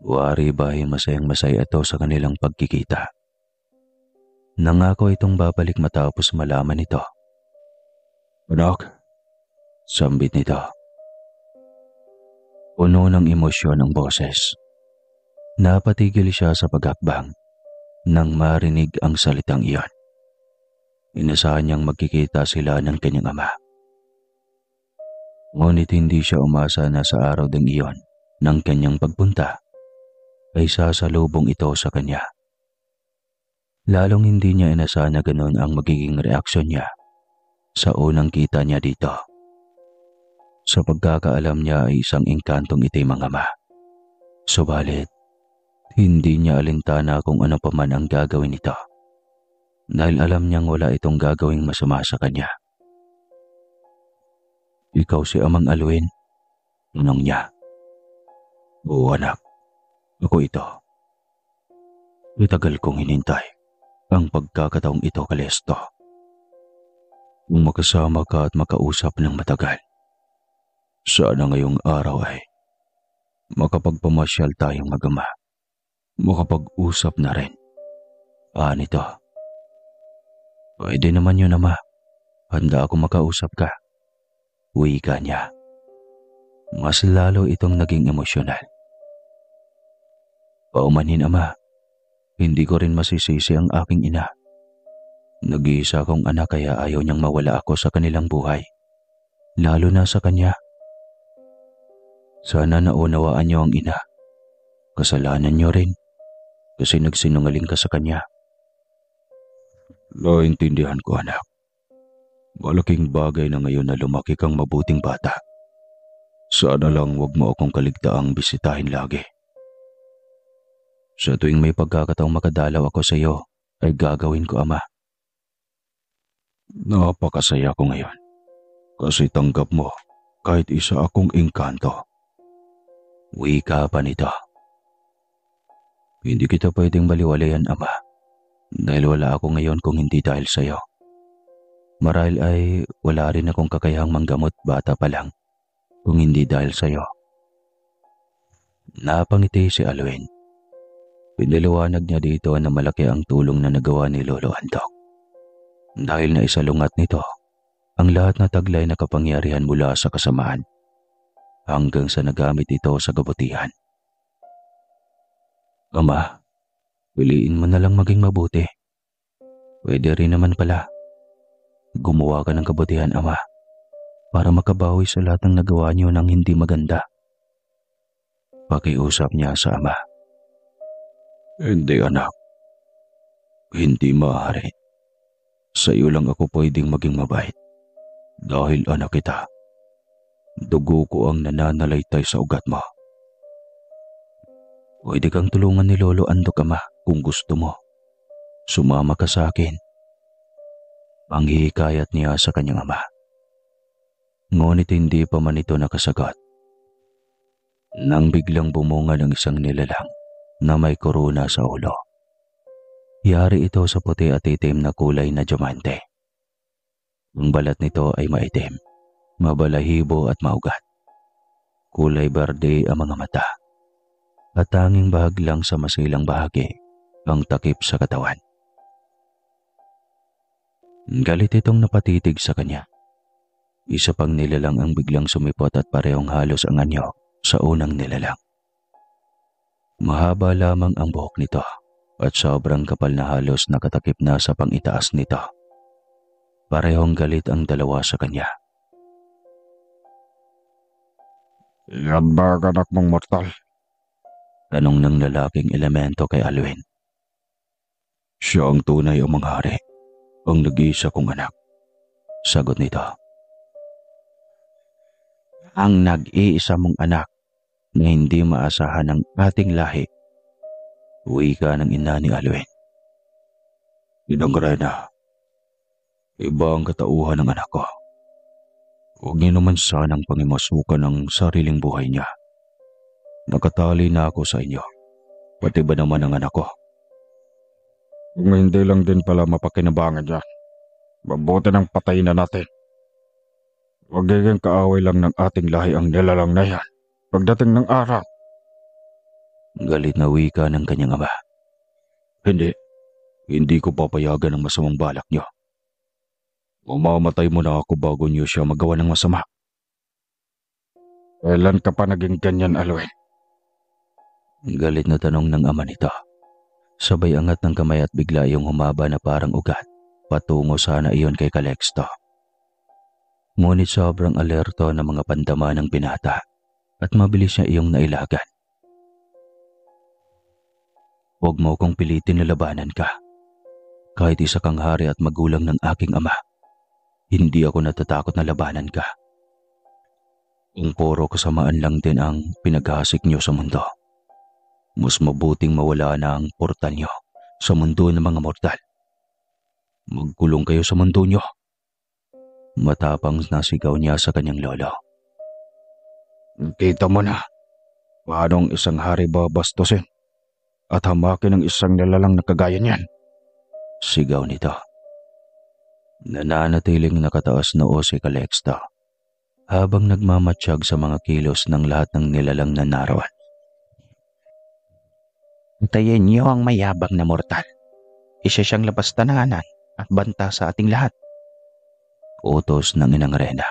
Wari ba ay masayang-masaya ito sa kanilang pagkikita. Nangako itong babalik matapos malaman ito. "Anak," sambit nito. Puno ng emosyon ang boses. Napatigil siya sa paghakbang nang marinig ang salitang iyon. Inasahan niyang magkikita sila ng kanyang ama. Ngunit hindi siya umasa na sa araw ding iyon ng kanyang pagpunta ay sasalubong ito sa kanya. Lalong hindi niya inasahan na ganun ang magiging reaksyon niya sa unang kita niya dito. Sa pagkakaalam niya ay isang engkantong itim ang ama. Subalit, hindi niya alintana kung ano pa man ang gagawin nito dahil alam niyang wala itong gagawing masama sa kanya. "Ikaw si Amang Alwin?" tanong niya. "Oo anak, ako ito." Itagal kong hinintay ang pagkakataong ito, Kalesto. Kung makasama ka at makausap ng matagal, sana ngayong araw ay makapagpamasyal tayong mag-ama. Makapag-usap na rin. Nito. "Pwede naman yun, ama. Handa ako makausap ka." Wika niya. Mas lalo itong naging emosyonal. "Paumanhin, ama. Hindi ko rin masisisi ang aking ina. Nag-iisa akong anak kaya ayaw niyang mawala ako sa kanilang buhay. Lalo na sa kanya. Sana naunawaan niyo ang ina. Kasalanan niyo rin kasi nagsinungaling ka sa kanya." "Naintindihan ko, anak. Malaking bagay na ngayon na lumaki kang mabuting bata. Sana lang wag mo akong kaligtaang bisitahin lagi." "Sa tuwing may pagkakataong makadalaw ako sa iyo, ay gagawin ko, ama." "Napakasaya ko ngayon kasi tanggap mo kahit isa akong engkanto." Wika pa nito. "Hindi kita pwedeng baliwalayan, ama, dahil wala ako ngayon kung hindi dahil sa iyo. Marahil ay wala rin akong kakayahang manggamot bata pa lang kung hindi dahil sa iyo." Napangiti si Alwin. Pinaliwanag niya dito na malaki ang tulong na nagawa ni Lolo Antok. Dahil na isalungat nito ang lahat na taglay na kapangyarihan mula sa kasamaan hanggang sa nagamit ito sa kabutihan. "Ama, piliin mo na lang maging mabuti. Pwede rin naman pala. Gumawa ka ng kabutihan, ama, para makabawi sa lahat ng nagawa niyo ng hindi maganda." Pakiusap niya sa ama. "Hindi, anak. Hindi maaari. Sa iyo lang ako pwedeng maging mabait. Dahil anak kita. Dugo ko ang nananalaytay sa ugat mo." "Pwede kang tulungan ni Lolo Andok, ama, kung gusto mo. Sumama ka sa akin." Panghihikayat niya sa kanyang ama. Ngunit hindi pa man ito nakasagot nang biglang bumunga ng isang nilalang na may korona sa ulo. Yari ito sa puti at itim na kulay na diamante. Ang balat nito ay maitim, mabalahibo at maugat. Kulay berde ang mga mata at tanging bahag lang sa masilang bahagi ang takip sa katawan. Galit itong napatitig sa kanya. Isa pang nilalang ang biglang sumipot at parehong halos ang anyo sa unang nilalang. Mahaba lamang ang buhok nito at sobrang kapal na halos nakatakip na sa pangitaas nito. Parehong galit ang dalawa sa kanya. "Yan ba ang anak mong mortal?" Tanong ng lalaking elemento kay Alwin. "Siya ang tunay amang hari, ang nag-iisa kong anak." Sagot nito. "Ang nag-iisa mong anak na hindi maasahan ng ating lahi." Wika ng ina ni Alwin. "Inang Rena, iba ang katauhan ng anak ko. Huwag niyo naman sanang pangimasukan ang sariling buhay niya. Nakatali na ako sa inyo, pati ba naman ang anak ko? Kung hindi lang din pala mapakinabangan niya, mabuti nang patayin na natin. Magiging kaaway lang ng ating lahi ang nilalang na yan pagdating ng araw." Galit na wika ng kanyang ama. Hindi ko papayagan ang masamang balak niyo. Mamamatay mo na ako bago niyo siya magawa ng masama." "Kailan ka pa naging ganyan, Alwin?" Galit na tanong ng ama nito. Sabay angat ng kamay at bigla yung humaba na parang ugat patungo sana iyon kay Calexto. Ngunit sobrang alerto ng mga pandama ng binata at mabilis niya iyong nailagan. "Huwag mo kong pilitin na labanan ka. Kahit isa kang hari at magulang ng aking ama, hindi ako natatakot na labanan ka. Kung puro kasamaan lang din ang pinaghasik niyo sa mundo, mas mabuting mawala na ang portal niyo sa mundo ng mga mortal. Magkulong kayo sa mundo niyo. Matapang na sigaw niya sa kanyang lolo. Kita mo na, paano ang isang hari babastusin at hamakin ng isang nilalang na kagaya niyan? Sigaw nito. Nananatiling nakataas na o si Calixto habang nagmamatsyag sa mga kilos ng lahat ng nilalang na naroon. Antayin niyo ang mayabang na mortal. Isa siyang labas-tanahanan at banta sa ating lahat. Utos ng inang Rena.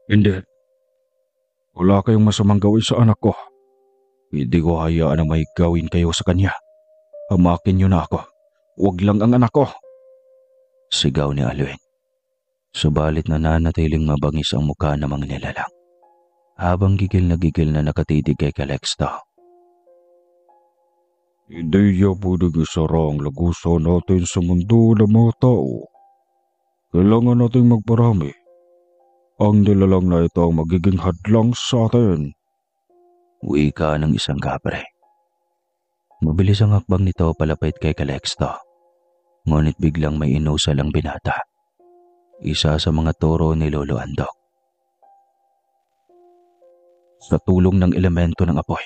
Hindi. Wala kayong masamang gawin sa anak ko. Hindi ko hayaan na may gawin kayo sa kanya. Hamakin niyo na ako. Huwag lang ang anak ko. Sigaw ni Alwin. Subalit nananatiling mabangis ang mukha ng mga nilalang habang gigil na nakatitig kay Calixto. Hindi niya pwedeng isara ang lagusan natin sa mundo ng mga tao. Kailangan nating magparami. Ang nilalang na ito ang magiging hadlang sa atin. Wika ng isang kapre. Mabilis ang hakbang nito palapit kay Calixto. Ngunit biglang may inusal ang binata. Isa sa mga toro ni Lolo Andok. Sa tulong ng elemento ng apoy,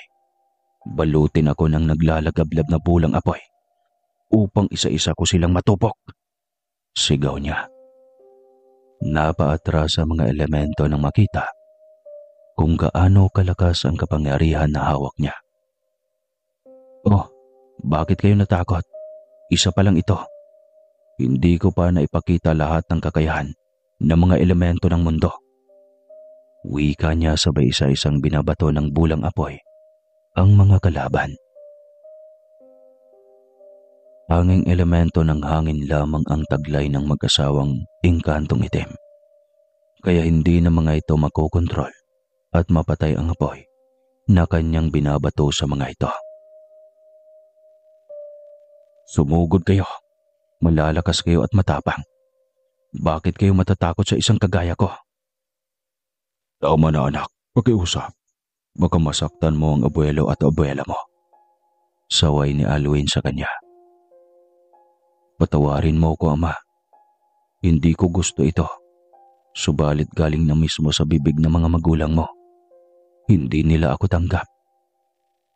balutin ako ng naglalagablab na bulang apoy upang isa-isa ko silang matupok. Sigaw niya. Napaatras sa mga elemento nang makita kung gaano kalakas ang kapangyarihan na hawak niya. Oh, bakit kayo natakot? Isa pa lang ito. Hindi ko pa naipakita lahat ng kakayahan ng mga elemento ng mundo. Wika niya sabay isa-isang binabato ng bulang apoy ang mga kalaban. Tanging elemento ng hangin lamang ang taglay ng mag-asawang engkantong itim. Kaya hindi na mga ito makokontrol at mapatay ang apoy na kanyang binabato sa mga ito. Sumugod kayo. Malalakas kayo at matapang. Bakit kayo matatakot sa isang kagaya ko? Tama na anak, pakiusap. Baka masaktan mo ang abuelo at abuela mo. Saway ni Alwin sa kanya. Patawarin mo ko, ama. Hindi ko gusto ito. Subalit galing na mismo sa bibig ng mga magulang mo. Hindi nila ako tanggap.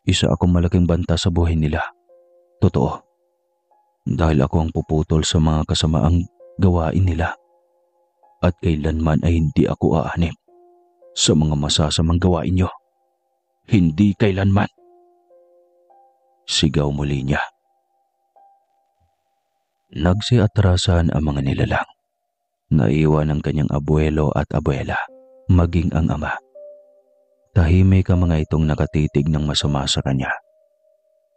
Isa akong malaking banta sa buhay nila. Totoo. Dahil ako ang puputol sa mga kasamaang gawain nila. At kailanman ay hindi ako aanib sa mga masasamang gawain niyo. Hindi kailanman. Sigaw muli niya. Nagsiatrasan ang mga nilalang. Naiwan ang kanyang abuelo at abuela, maging ang ama. Tahimik ang mga itong nakatitig ng masama sa kanya.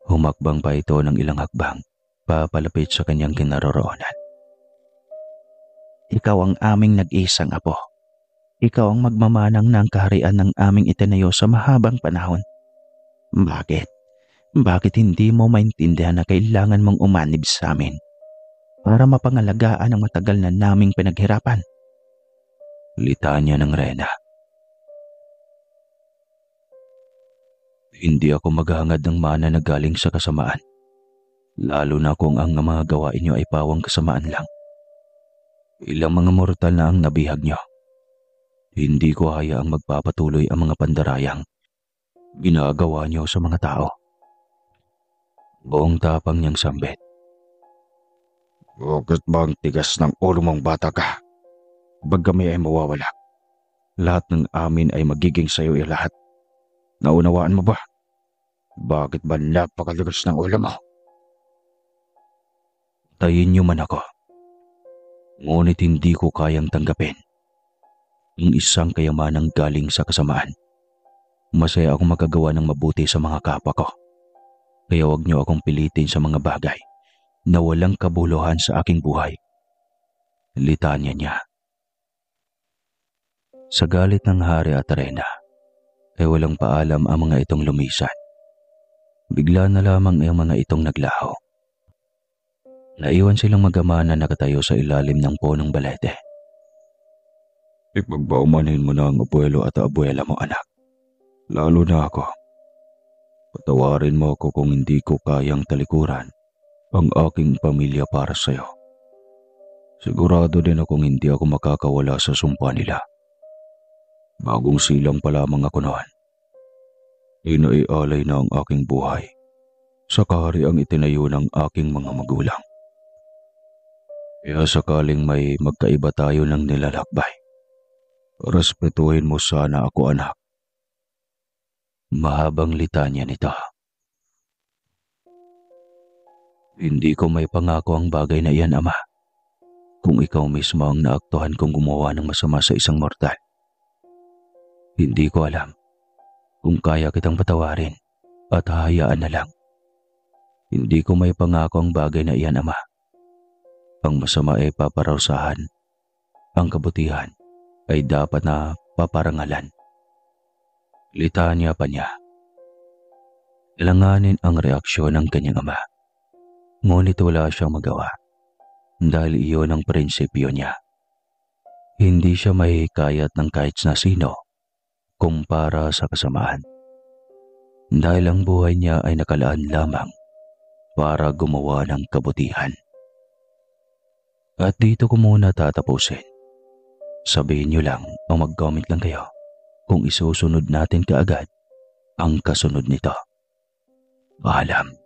Humakbang pa ito ng ilang hakbang, papalapit sa kanyang kinaroroonan. Ikaw ang aming nag-isang apo. Ikaw ang magmamanang ng kaharian ng aming itinayo sa mahabang panahon. Bakit? Bakit hindi mo maintindihan na kailangan mong umanib sa amin para mapangalagaan ang matagal na naming pinaghirapan? Litanya ng Rena. Hindi ako maghangad ng mana na galing sa kasamaan. Lalo na kung ang mga gawain niyo ay pawang kasamaan lang. Ilang mga mortal na ang nabihag niyo. Hindi ko hayaang magpapatuloy ang mga pandarayang ginagawa niyo sa mga tao. Buong tapang niyang sambit. Bakit ba ang tigas ng ulo mong bata ka? Pag kami ay mawawala, lahat ng amin ay magiging sayo lahat. Naunawaan mo ba? Bakit ba napakaligas ng ulo mo? Tayin niyo man ako. Ngunit hindi ko kayang tanggapin ang isang kayamanang galing sa kasamaan. Masaya akong makagawa ng mabuti sa mga kapwa ko. Kaya huwag niyo akong pilitin sa mga bagay na walang kabuluhan sa aking buhay. Litanya niya. Sa galit ng hari at Rena, ay walang paalam ang mga itong lumisan. Bigla na lamang ang mga itong naglaho. Naiwan silang mag-ama na nakatayo sa ilalim ng punong balete. Ipagbaumanin mo na ang abuelo at abuela mo, anak. Lalo na ako. Patawarin mo ako kung hindi ko kayang talikuran ang aking pamilya para sa'yo. Sigurado din akong hindi ako makakawala sa sumpa nila. Bagong silang pa lamang ako noon. Inaialay na ang aking buhay sa kahariang itinayo ng aking mga magulang. Kaya sakaling may magkaiba tayo ng nilalakbay, respetuhin mo sana ako, anak. Mahabang litanya nito. Hindi ko may pangako ang bagay na iyan, Ama. Kung ikaw mismo ang naaktuhan kong gumawa ng masama sa isang mortal. Hindi ko alam kung kaya kitang patawarin at hahayaan na lang. Hindi ko may pangako ang bagay na iyan, Ama. Ang masama ay paparusahan. Ang kabutihan ay dapat na paparangalan. Litanya pa niya. Langanin ang reaksyon ng kanyang ama. Ngunit wala siyang magawa dahil iyon ang prinsipyo niya. Hindi siya mahihikayat ng kahit na sino kumpara sa kasamaan. Dahil ang buhay niya ay nakalaan lamang para gumawa ng kabutihan. At dito ko muna tatapusin. Sabihin niyo lang o mag-comment lang kayo kung isusunod natin kaagad ang kasunod nito. Paalam.